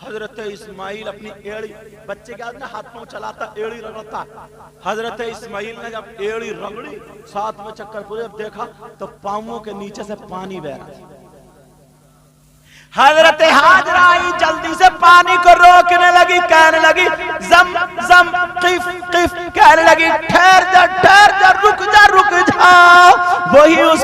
[SPEAKER 1] حضرت اسماعیل اپنی ایڑی بچے کے ہاتھوں چلاتا ایڑی رگڑتا. حضرت اسماعیل نے جب ایڑی رگڑی 7 چکر پورے جب دیکھا تو پاؤں کے نیچے سے پانی بہ رہا. حضرت حاجرہ آئی جلدی سے پانی کو روکنے لگی کہنے لگی زم زم قف قف کہنے لگی ٹھہر جا رک جا. وہی اس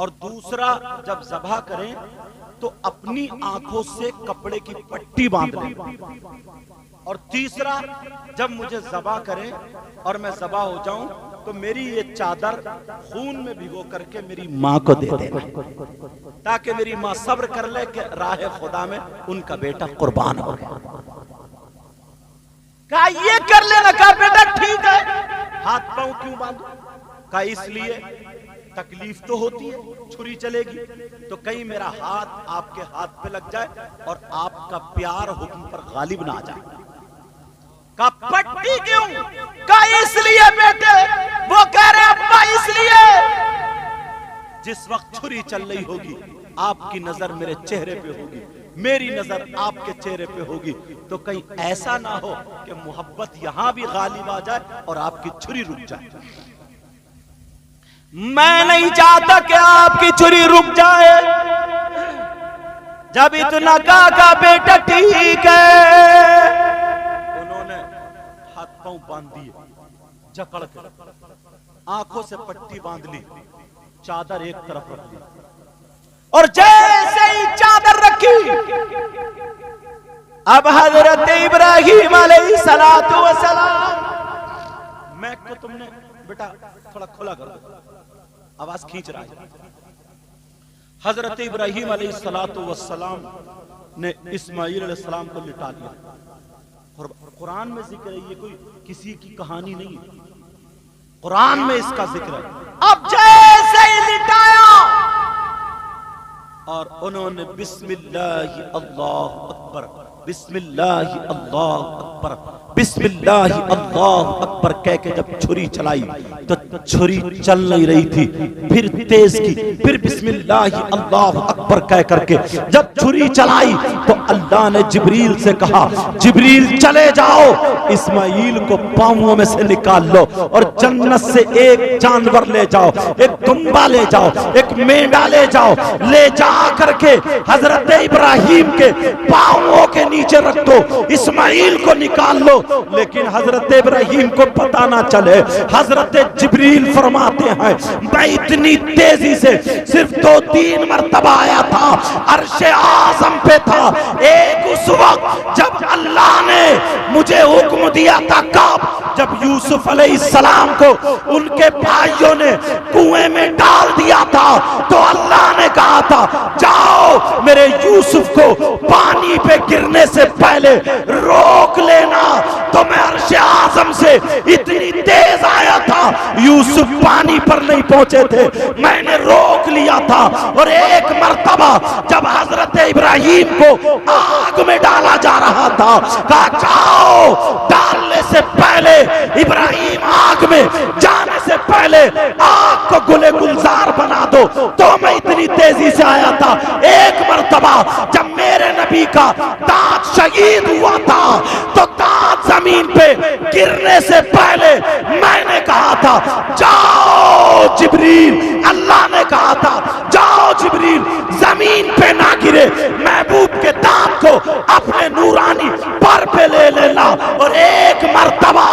[SPEAKER 1] اور دوسرا جب ذبح کریں تو اپنی آنکھوں سے کپڑے کی پٹی باندھ لیں، اور تیسرا جب مجھے ذبح کریں اور میں ذبح ہو جاؤں تو میری یہ چادر خون میں بھگو کر کے میری ماں کو دے دینا، تاکہ میری ماں صبر کر لے کہ راہ خدا میں ان کا بیٹا قربان ہو گیا۔ کہا یہ کر لینا، کہا بیٹا ٹھیک ہے، ہاتھ پاؤں کیوں باندھو؟ کہا اس لیے تکلیف تو ہوتی ہے، چھری چلے گی تو کہیں میرا ہاتھ آپ کے ہاتھ پہ لگ جائے اور آپ کا پیار حکم پر غالب نہ آ جائے۔ کہا پٹی کیوں؟ کہا اس لیے بیٹے، وہ کہہ رہے ابا اس لیے جس وقت چھری چل رہی ہوگی آپ کی نظر میرے چہرے پہ ہوگی، میری نظر آپ کے چہرے پہ ہوگی، تو کہیں ایسا نہ ہو کہ محبت یہاں بھی غالب آ جائے اور آپ کی چھری رک جائے۔ میں نہیں چاہتا کہ آپ کی چھری رک جائے۔ جب اتنا کہا بیٹا ٹھیک ہے، انہوں نے ہاتھ پاؤں باندھ دیے، جکڑ کر آنکھوں سے پٹی باندھ لی، چادر ایک طرف رکھ لی، اور جیسے ہی چادر رکھی اب حضرت ابراہیم علیہ السلام، میں کو تم نے بیٹا تھوڑا کھلا کر دو، آواز کھینچ رہا ہے۔ حضرت ابراہیم علیہ السلام نے اسماعیل علیہ السلام کو لٹا دیا، اور قرآن میں ذکر ہے، یہ کوئی کسی کی کہانی نہیں ہے، قرآن میں اس کا ذکر ہے۔ اب جیسے ہی لٹایا اور انہوں نے بسم اللہ اللہ اکبر، بسم اللہ اللہ اکبر، بسم اللہ اللہ اکبر کہہ کے جب چھری چلائی تو چھری چل نہیں رہی تھی، پھر تیز کی، پھر بسم اللہ اللہ اکبر کہہ کر کے جب چھری چلائی تو اللہ نے جبریل سے کہا جبریل چلے جاؤ، اسماعیل کو پاؤں میں سے نکال لو اور جنت سے ایک جانور لے جاؤ، ایک دمبا لے جاؤ، ایک مینڈا لے جاؤ، لے جا کر کے حضرت ابراہیم کے پاؤں کے نیچے رکھ دو، اسماعیل کو نکال لو۔ لیکن حضرت ابراہیم کو پتہ نہ چلے۔ حضرت جبریل فرماتے ہیں میں اتنی تیزی سے صرف 2-3 مرتبہ آیا تھا، عرش اعظم پہ تھا، ایک اس وقت جب اللہ نے مجھے حکم دیا تھا کب جب یوسف علیہ السلام کو ان کے بھائیوں نے کنویں میں ڈال دیا تھا تو اللہ نے کہا تھا جاؤ میرے یوسف کو پانی پہ گرنے سے پہلے روک لینا، تو میں عرش اعظم سے اتنی تیز آیا تھا یوسف پانی پر نہیں پہنچے تھے، میں نے روک لیا تھا۔ اور ایک مرتبہ جب حضرت ابراہیم کو آگ میں ڈالا جا رہا تھا کہا جاؤ، ڈالنے سے پہلے ابراہیم آگ میں جانے سے پہلے آگ کو گلے گلزار بنا دو، تو میں اتنی تیزی سے آیا تھا۔ ایک مرتبہ جب میرے نبی کا دانت شہید ہوا تھا تو دانت زمین پہ گرنے سے پہلے میں نے کہا تھا جاؤ جبریل، اللہ نے کہا تھا جاؤ جبریل زمین پہ نہ گرے، محبوب کے دانت کو اپنے نورانی پر پہ لے لینا۔ اور ایک مرتبہ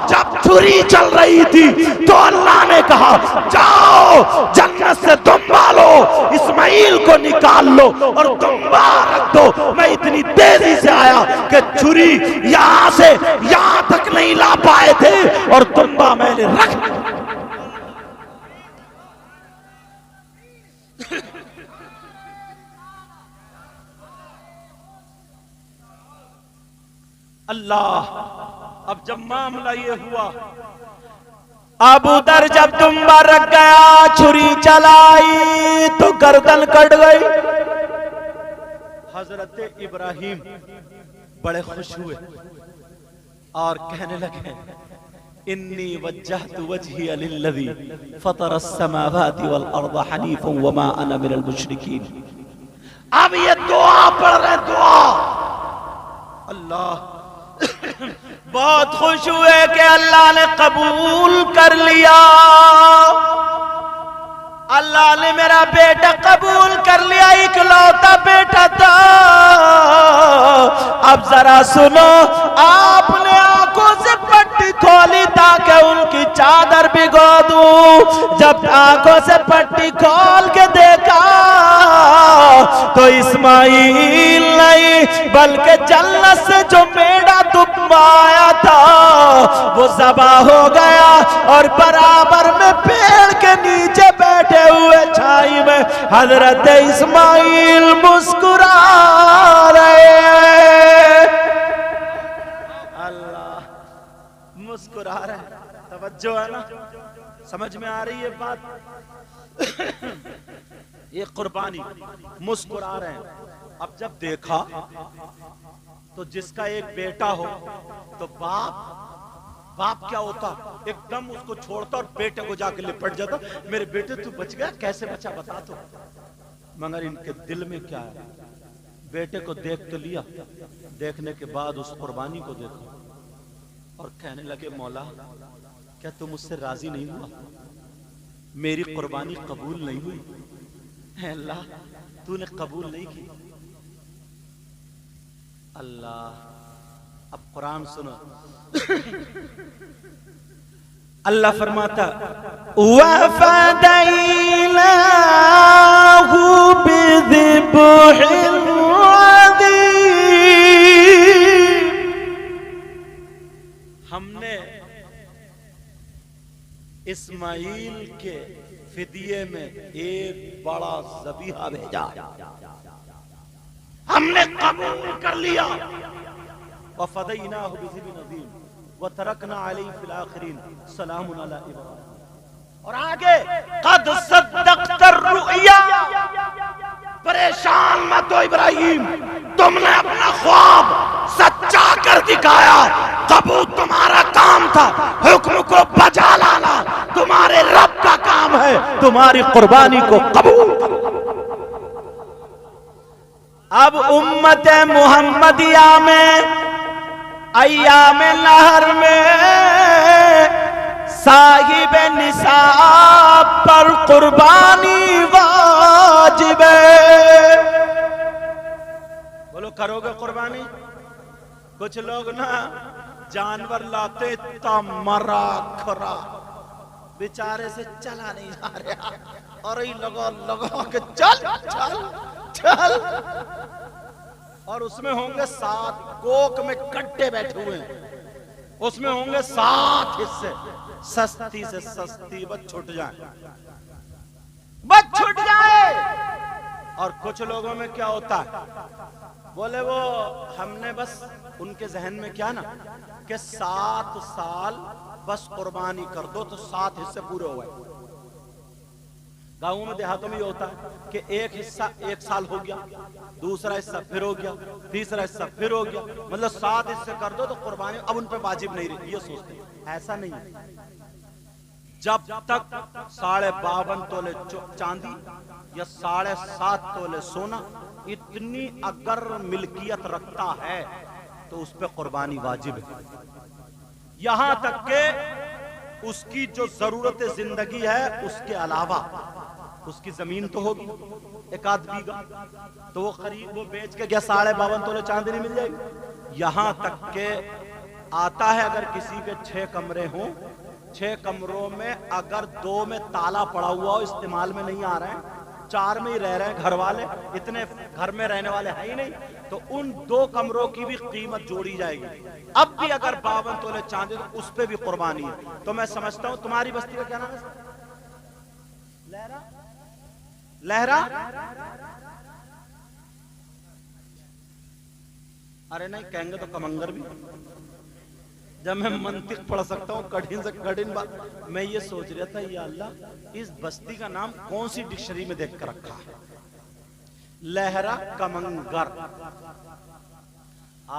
[SPEAKER 1] جب چھری چل رہی تھی تو اللہ نے کہا جاؤ جنت سے دمبا لو، اسماعیل کو نکال لو اور دمبا رکھ دو۔ میں اتنی تیزی سے آیا کہ چھری یہاں سے یہاں تک نہیں لا پائے تھے اور دمبا میں نے رکھ اللہ۔ اب جب معاملہ یہ ہوا، اب ادھر جب دمبا رکھ گیا، چھری چلائی تو گردن کٹ گئی۔ حضرت ابراہیم بڑے خوش ہوئے اور کہنے لگے انی وجہت وجہی للذی فطر السماوات والارض حنیفا وما انا من المشرکین۔ اب یہ دعا پڑھ رہے، دعا اللہ بہت خوش ہوئے کہ اللہ نے قبول کر لیا، اللہ نے میرا بیٹا قبول کر لیا، اکلوتا بیٹا تھا۔ اب ذرا سنو، آپ نے آنکھوں سے پٹی کھولی تاکہ ان کی چادر بھگو دوں. جب آنکھوں سے پٹی کھول کے دیکھا تو اسماعیل نہیں بلکہ جنت سے جو میڑا دب آیا تھا وہ ذبح ہو گیا، اور برابر میں پیڑ کے نیچے بیٹھے ہوئے چھائی میں حضرت اسماعیل مسکرا رہے ہیں. اللہ مسکرا رہے ہیں. توجہ ہے نا؟ سمجھ میں آ رہی ہے بات؟ یہ قربانی مسکرا رہے ہیں. اب جب دیکھا تو جس کا ایک بیٹا ہو تو باپ کیا ہوتا؟ ایک دم اس کو چھوڑتا اور بیٹے کو جا کے لپٹ جاتا. میرے بیٹے تو بچ گیا، کیسے بچا بتا تو. مگر ان کے دل میں کیا ہے؟ بیٹے کو دیکھ تو لیا، دیکھنے کے بعد اس قربانی کو دیکھا اور کہنے لگے مولا کیا تم اس سے راضی نہیں ہوا؟ میری قربانی قبول نہیں ہوئی؟ اے اللہ تو نے قبول نہیں کی. اللہ اب قرآن سنو. اللہ فرماتا وَفَدَيْنَاهُ بِذِبْحٍ عَظِيمٍ. ہم نے اسماعیل کے فدیے میں ایک بڑا ذبیحہ بھیجا، ہم نے قبول کر لیا. وَفَدَيْنَاهُ بِذِبْحٍ عَظِيمٍ وَتَرَكْنَا عَلَيْهِ فِي الْآخِرِينَ سَلَامٌ عَلَىٰ إِبْرَاهِيمَ. اور آگے قَدْ صَدَّقْتَ الرُّؤْيَا. پریشان مت ہو ابراہیم، تم نے اپنا خواب سچا کر دکھایا. قبول تمہارا کام تھا، حکم کو بجا لانا تمہارے رب کا کام ہے. تمہاری قربانی کو قبول. اب امت محمدیہ میں ایام لہر میں صاحب نصاب پر قربانی واجب ہے. بولو کرو گے قربانی؟ کچھ لوگ نا جانور لاتے تا مرا کھرا بیچارے سے چلا نہیں جا رہا، اور ہی لگا کہ چل چل چل، اور اس میں ہوں گے 7 کوک میں کٹے بیٹھے ہوئے ہیں، اس میں ہوں گے 7 حصے. سستی سے سستی بس چھٹ جائے، بس چھٹ جائے. اور کچھ لوگوں میں کیا ہوتا ہے؟ بولے وہ ہم نے بس ان کے ذہن میں کیا نا کہ 7 سال بس قربانی کر دو تو 7 حصے پورے ہو گئے. گاؤں میں دیہاتوں میں یہ ہوتا ہے کہ ایک حصہ 1 سال ہو گیا، دوسرا حصہ پھر ہو گیا، تیسرا حصہ پھر ہو گیا، مطلب 7 حصے کر دو تو قربانی اب ان پہ واجب نہیں رہی. یہ سوچتے ہیں، ایسا نہیں ہے. جب تک 52.5 تولے چاندی یا 7.5 تولے سونا اتنی اگر ملکیت رکھتا ہے تو اس پہ قربانی واجب ہے. یہاں تک کہ اس کی جو ضرورت زندگی ہے اس کے علاوہ اس کی زمین تو ہوگی 1 آدھ بیگھا، تو وہ قریب وہ بیچ کے کیا 52.5 تولے چاندی نہیں مل جائے گی. یہاں تک کہ آتا ہے اگر کسی کے 6 کمرے ہوں، 6 کمروں میں اگر 2 میں تالا پڑا ہوا ہو، استعمال میں نہیں آ رہے ہیں، 4 میں ہی رہ رہے ہیں گھر والے، اتنے گھر میں رہنے والے ہیں ہی نہیں، تو ان 2 کمروں کی بھی قیمت جوڑی جائے گی. اب بھی اگر 52 تولے چاندی تو اس پہ بھی قربانی ہے. تو میں سمجھتا ہوں تمہاری بستی کا کیا نام ہے؟ لہرا. ارے نہیں کہیں گے تو کمنگر بھی. جب میں منطق پڑھ سکتا ہوں کٹھن سے کٹھن بات، میں یہ سوچ رہا تھا یا اللہ اس بستی کا نام کون سی ڈکشنری میں دیکھ کر رکھا ہے؟ لہرا کمنگر،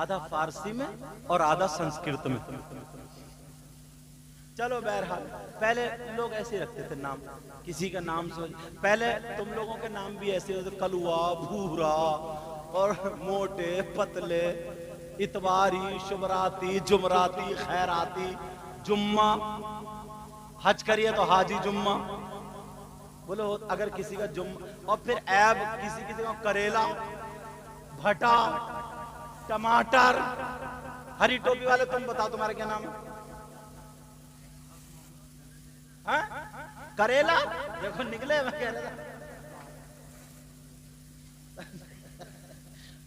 [SPEAKER 1] آدھا فارسی میں اور آدھا سنسکرت میں. چلو بہرحال پہلے لوگ ایسے رکھتے تھے نام، کسی کا نام سوچ. پہلے تم لوگوں کے نام بھی ایسے ہوتے، کلوا، بھورا اور موٹے پتلے، اتواری، شمراتی، جمراتی، خیراتی، جمعہ. حج کریے تو حاجی جمعہ بولو اگر کسی کا جمعہ. اور پھر عیب کسی کا کریلا، بھٹا، ٹماٹر. ہری ٹوپی والے تم بتاؤ تمہارا کیا نام ہے؟ ہاں؟ کریلا دیکھو نکلے میں کہہ رہا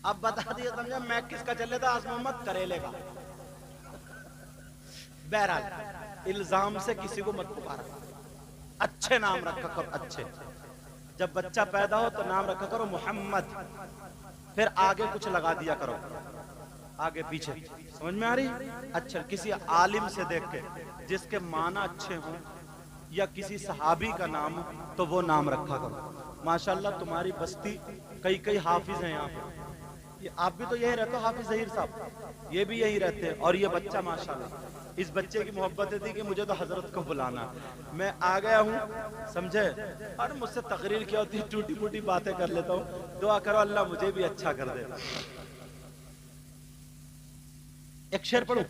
[SPEAKER 1] اب بتا دیا سمجھا میں کس کا چل رہا تھا؟ آس محمد کریلے کا. بہرحال الزام سے کسی کو مت پکارا, اچھے نام رکھا کرو. اچھے جب بچہ پیدا ہو تو نام رکھا کرو محمد, پھر آگے کچھ لگا دیا کرو آگے پیچھے. سمجھ میں آ رہی؟ اچھا کسی عالم سے دیکھ کے جس کے معنی اچھے ہوں یا کسی صحابی کا نام ہو تو وہ نام رکھا کرو. ماشاءاللہ تمہاری بستی کئی حافظ ہیں یہاں پہ. آپ بھی تو یہی رہتے ہو, حافظ ظہیر صاحب یہ بھی یہی رہتے ہیں. اور یہ بچہ ماشاءاللہ اس بچے کی محبت تھی کہ مجھے تو حضرت کو بلانا, میں آ گیا ہوں سمجھے. اور مجھ سے تقریر کیا ہوتی ہے, ٹوٹی موٹی باتیں کر لیتا ہوں. دعا کرو اللہ مجھے بھی اچھا کر دے. ایک شعر پڑھوں.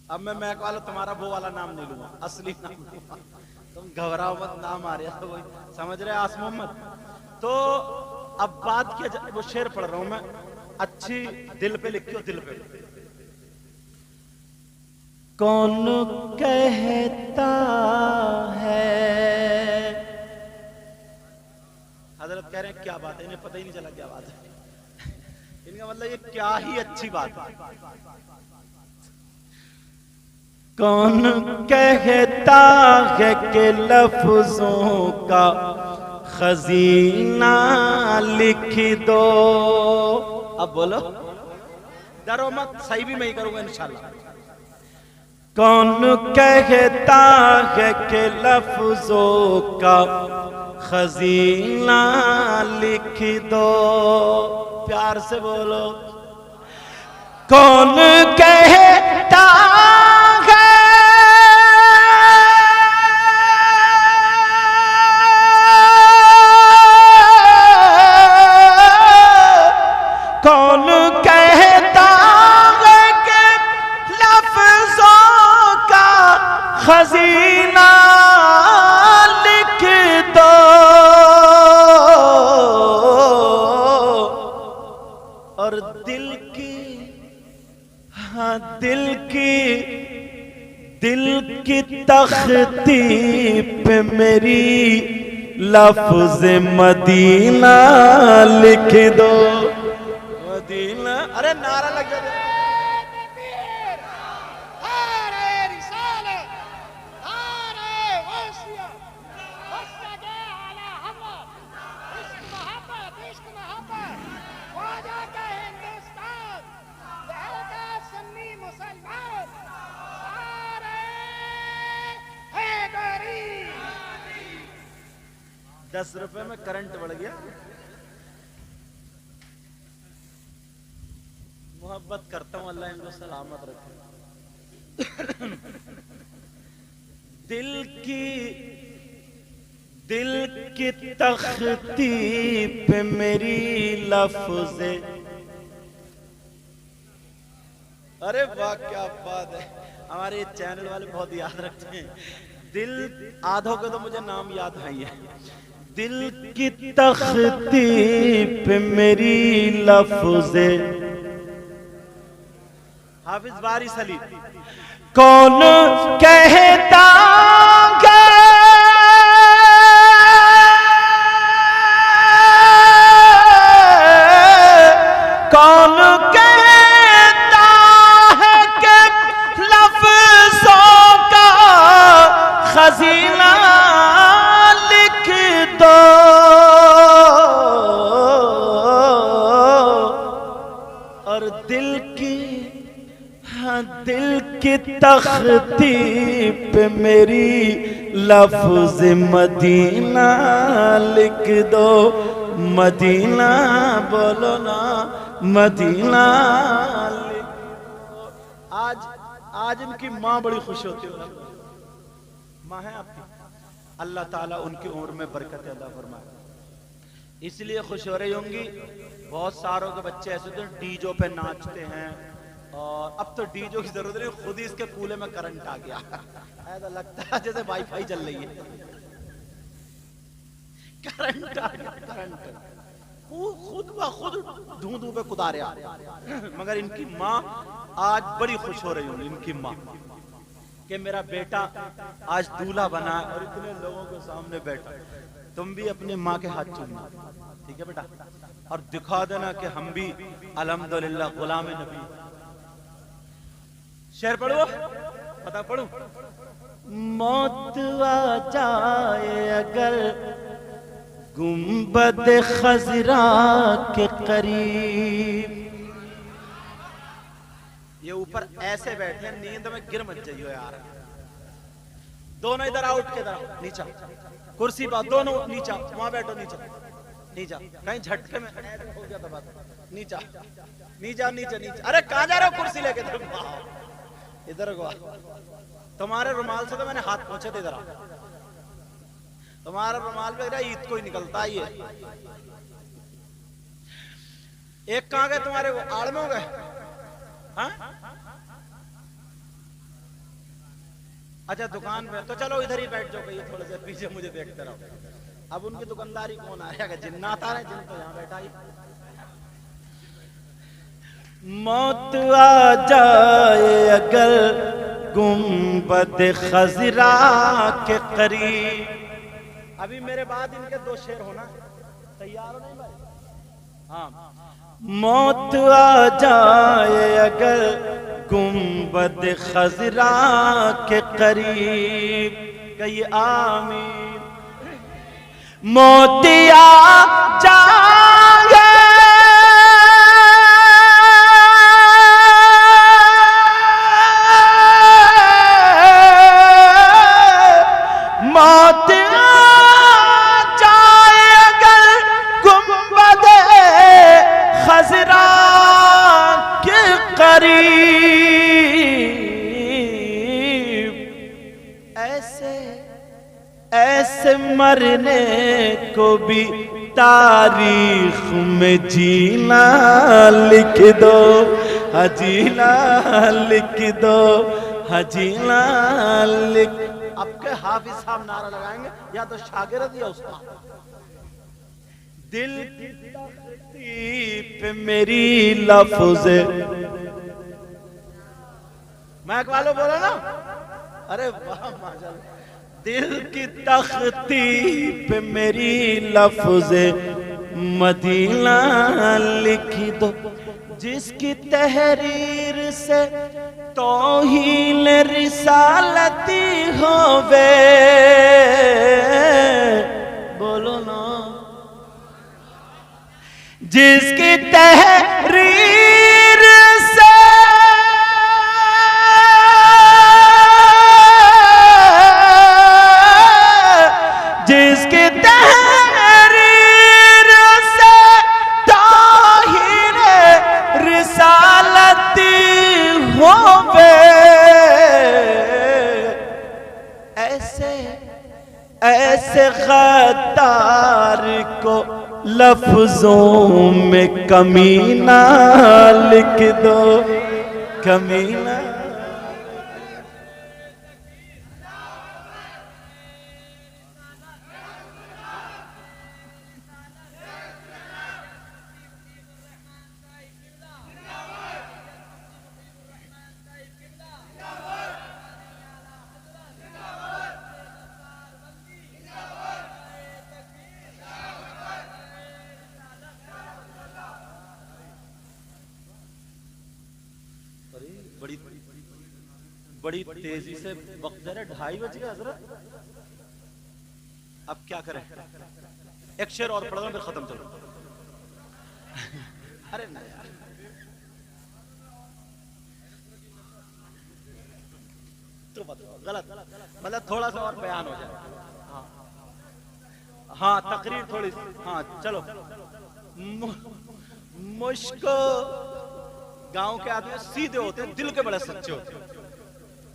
[SPEAKER 1] اب میں میک والا تمہارا وہ والا نام نہیں لوں گا, اصلی نام لوں گا. تم گھبراؤ مت, نام آ رہا تو وہی سمجھ رہے آس محمد. تو اب بات کیا وہ شعر پڑھ رہا ہوں میں, اچھی دل پہ لکھیو, دل پہ. کون کہتا ہے, حضرت کہہ رہے ہیں کیا بات ہے, انہیں پتہ ہی نہیں چلا کیا بات ہے. ان کا مطلب یہ کیا ہی اچھی بات ہے. کون کہتا ہے کہ لفظوں کا خزینہ لکھ دو. اب بولو, ڈرو مت, صحیح بھی میں ہی کروں گا انشاءاللہ. کون کہتا ہے کہ لفظوں کا خزینہ لکھ دو. پیار سے بولو. کون کہتا خزینہ لکھ دو, اور دل کی تختی پہ میری لفظ مدینہ لکھ دو. مدینہ, ارے نعرہ لگ جائے. ₹10 میں کرنٹ بڑھ گیا. محبت کرتا ہوں, اللہ ان کو سلامت رکھے. دل کی تختی پہ میری لفظ, ارے واہ کیا بات ہے. ہمارے چینل والے بہت یاد رکھتے ہیں. دل آدھوں کے تو مجھے نام یاد نہیں ہے. دل کی تختی پہ میری لفظ حافظ باری سلیم. کون کہتا ہے کون کہتا ہے کہ لفظوں کا خزینہ لکھ دو, اور دل کی تختی پہ میری لفظ مدینہ لکھ دو. مدینہ بولو نا, مدینہ لکھ دو. آج ان کی ماں بڑی خوش ہوتی ہے. ماں ہے آپ کی, اللہ تعالیٰ ان کی عمر میں برکت عطا فرمائے. اس لیے خوش ہو رہی ہوں گی. بہت ساروں کے بچے ایسے ہوتے ہیں ڈی جو پہ ناچتے ہیں, اور اب تو ڈی جو کی ضرورت نہیں, خود ہی اس کے کولے میں کرنٹ آ گیا. ایسا لگتا ہے جیسے وائی فائی چل رہی ہے. کرنٹ آ گیا, کرنٹ خود دھوں پہ کدا رہا. مگر ان کی ماں آج بڑی خوش ہو رہی ہوں. ان کی ماں کہ میرا بیٹا آج دولہا بنا اور اتنے لوگوں کے سامنے بیٹھا، تم بھی اپنے ماں کے ہاتھ چومنا، ٹھیک ہے بیٹا، اور دکھا دینا کہ ہم بھی الحمدللہ غلام نبی۔ شعر پڑھو، پتہ پڑھو۔ موت آ جائے اگر گنبد خضرا کے قریب، یہ اوپر ایسے بیٹھے ہیں نیند میں گر مت جائیو یار، دونوں ادھر آؤ، اٹھ کے ادھر آؤ، نیچا کرسی پا، دونوں نیچا، وہاں بیٹھو، نیچا نیچا، کہیں جھٹکے میں ہو گیا تو بات، نیچا نیچا نیچا نیچا، ارے کہاں جا رہے ہو کرسی لے کے، ادھر کو تمہارے رومال سے تو میں نے ہاتھ پہنچے تھے، ادھر آ، تمہارا رومال پہ عید کو ہی نکلتا ہے یہ، ایک کہاں گئے تمہارے، وہ آڑ میں ہو گئے، ہاں اچھا دکان پہ، تو چلو ادھر ہی بیٹھ جاؤ، کہ یہ تھوڑے سے پیچھے مجھے دیکھتے رہو، اب ان کی دکانداری کون آیا، کہ جنات آ رہے ہیں، جن تو یہاں بیٹھا ہی۔ موت آ جائے اگر گنبد خضرا کے قریب، ابھی میرے بعد ان کے دو شعر ہونا، تیار ہو نہیں بھائی؟ ہاں، موت آ جائے اگر گنبد خضرا کے قریب، کہیے آمین۔ موت آ جائے موت آ جائے اگر گنبد خضرا کے قریب، ایسے مرنے کو بھی تاریخ میں جینا لکھ دو، جینا لکھ دو، جینا لکھ۔ اب کے حافظ صاحب نعرہ لگائیں گے، یا تو شاگرد یا استاد۔ دل کی تختی پہ میری لفظ، مائک والو بولو نا، ارے واہ ماشاءاللہ، دل کی تختی پہ میری لفظ مدینہ لکھ دو، جس کی تحریر سے توہین رسالتی ہووے، بولو نا، جس کی تحریر سے ایسے غدار کو لفظوں میں کمینہ لکھ دو، کمینہ۔ بڑی تیزی سے وقت دے رہے، 2:30 بج گئے حضرت، اب کیا کریں؟ ایک شعر اور پڑھ دو پھر ختم چلو۔ ارے نہیں یار، تو بتاؤ غلط، مطلب تھوڑا سا اور بیان ہو جائے، ہاں تقریر تھوڑی، ہاں چلو۔ مشکو گاؤں کے آدمی سیدھے ہوتے ہیں، دل کے بڑے سچے ہوتے ہیں،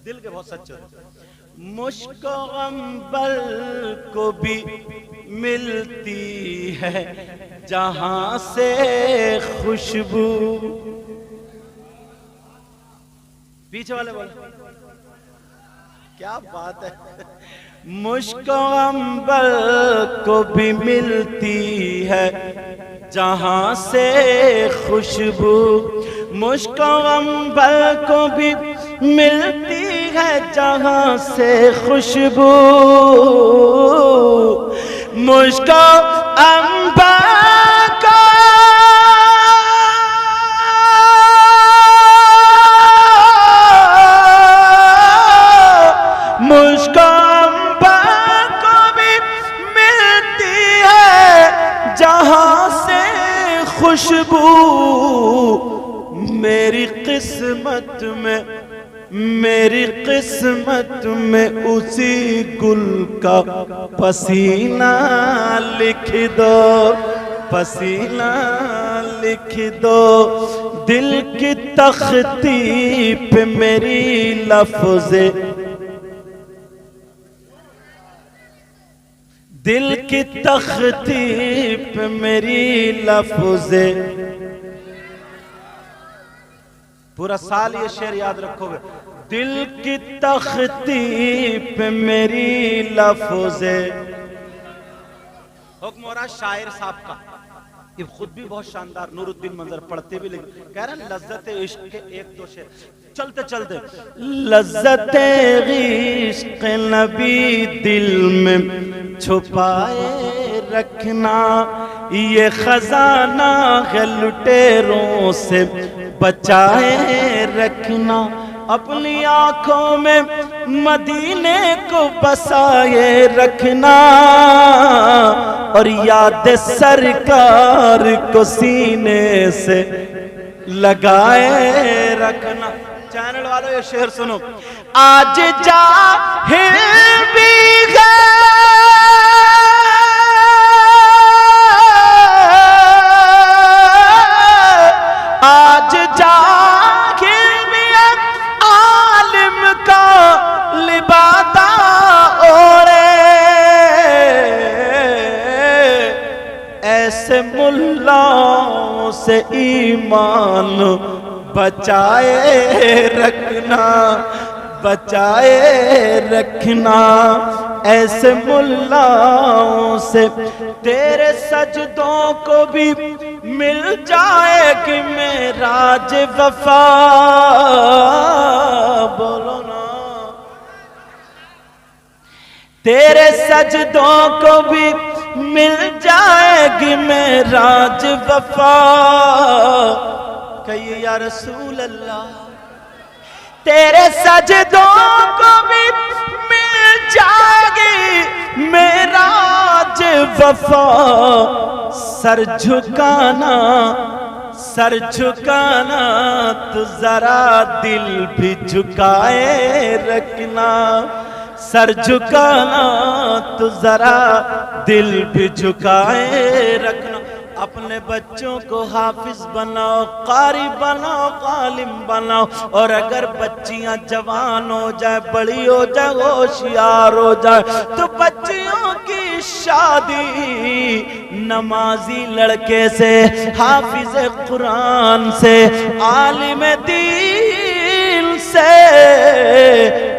[SPEAKER 1] دل کے بہت سچے ہوتے ہیں۔ مشک و عنبر کو بھی ملتی ہے جہاں سے خوشبو، پیچھے والے بولے کیا بات ہے۔ مشک و عنبر کو بھی ملتی ہے جہاں سے خوشبو، مشک و عنبر کو بھی ملتی ہے جہاں سے خوشبو، مشک و عنبر کا مشک و عنبر کو بھی ملتی ہے جہاں سے خوشبو، میری قسمت میں اسی گل کا پسینہ لکھ دو، پسینہ لکھ دو، دل کی تختی پہ میری لفظ، دل کی تختی پہ میری لفظ، پورا سال یہ شعر یاد رکھو گے، دل کی تختی پہ میری لفظ، حکم ہو رہا شاعر صاحب کا، یہ خود بھی بہت شاندار، نور الدین منظر پڑھتے بھی لیکن کہہ رہے ہیں لذت عشق کے ایک دو شعر چلتے چلتے، لذت عشق نبی دل میں چھپائے رکھنا، یہ خزانہ ہے لٹیروں سے بچائے رکھنا، اپنی آنکھوں میں مدینے کو بسائے رکھنا، اور یاد سرکار کو سینے سے لگائے رکھنا۔ چینل والوں یہ شعر سنو، آج جاہل بھی آج جاہل بھی عالم کا لبادہ اوڑے، ایسے ملاؤں سے ایمان بچائے رکھنا، بچائے رکھنا، ایسے ملاؤں سے تیرے سجدوں کو بھی مل جائے گی معراج وفا، بولو نا، تیرے سجدوں کو بھی مل جائے گی معراج وفا، کہیے یا رسول اللہ، تیرے سجدوں کو بھی مل جائے گی معراج وفا، سر جھکانا، سر جھکانا تو ذرا دل بھی جھکائے رکھنا، سر جھکانا تو ذرا دل بھی جھکائے رکھنا، اپنے بچوں کو حافظ بناؤ، قاری بناؤ، عالم بناؤ، اور اگر بچیاں جوان ہو جائے، بڑی ہو جائے، ہوشیار ہو جائے، تو بچیوں کی شادی نمازی لڑکے سے، حافظ قرآن سے، عالم دین سے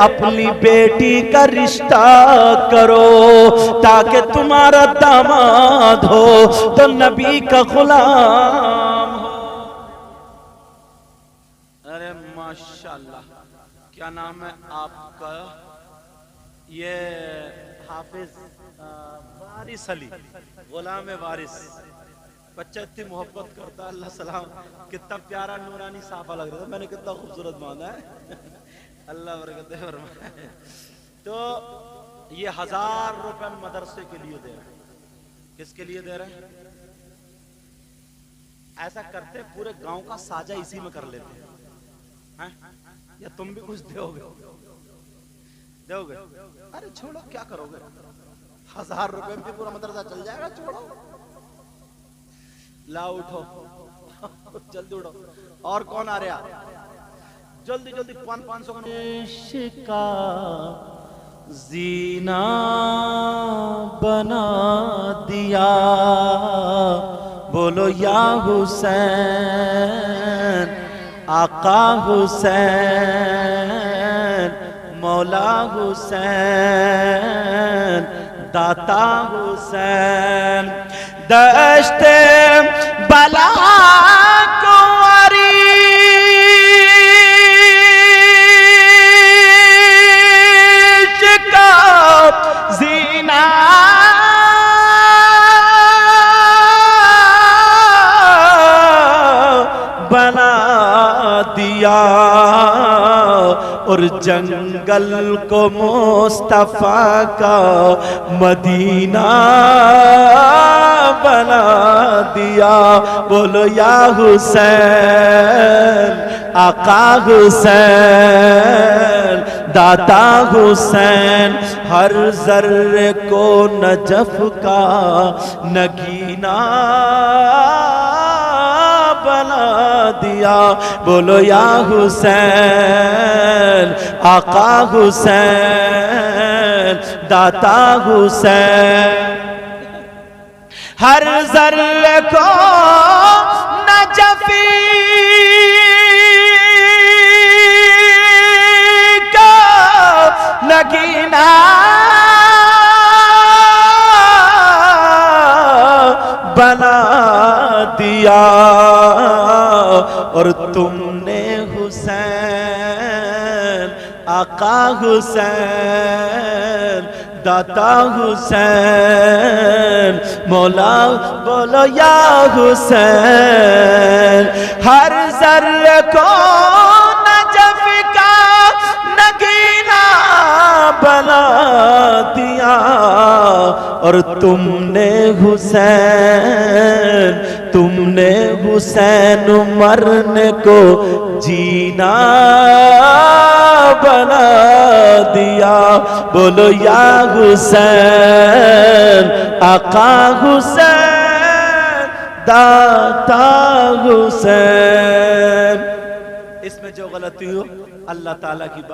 [SPEAKER 1] اپنی بیٹی کا رشتہ کرو، تاکہ تمہارا داماد ہو تو نبی کا غلام ہو۔ ارے ماشاءاللہ، کیا نام ہے آپ کا؟ یہ حافظ وارث علی، غلام وارث، بچہ اتنی محبت کرتا ہے، اللہ سلام، کتنا پیارا نورانی صحابہ لگ رہا تھا، میں نے کتنا خوبصورت مانا ہے، اللہ برکت فرمائے۔ تو یہ 1000 روپے مدرسے کے لیے دے رہے ہیں، کس کے لیے دے رہے ہیں؟ ایسا کرتے پورے گاؤں کا ساجہ اسی میں کر لیتے ہیں، یا تم بھی کچھ دو گے؟ دو گے؟ ارے چھوڑو، کیا کرو گے، 1000 روپے میں پورا مدرسہ چل جائے گا، چھوڑو، لا اٹھو، جلدی اٹھو، اور کون آ رہا؟ جلدی جلدی 500 کا عشق کا زینہ بنا دیا، بولو یا حسین، آقا حسین، مولا حسین، داتا حسین، دشت بلا اور جنگل کو مصطفیٰ کا مدینہ بنا دیا. بولو یا حسین آقا حسین داتا حسین. ہر ذرے کو نجف کا نگینا بنا دیا. بولو یا حسین آقا حسین داتا حسین. ہر ذرے کو نجفی کا نگینا بنا دیا. اور تم نے حسین آقا حسین داتا حسین مولا. بولو یا حسین ہر ذرے کو نجف کا نگینا بنا دیا. اور تم نے حسین مرنے کو جینا بنا دیا. بولو یا حسین آقا حسین داتا حسین. اس میں جو غلطی ہو اللہ تعالیٰ کی بات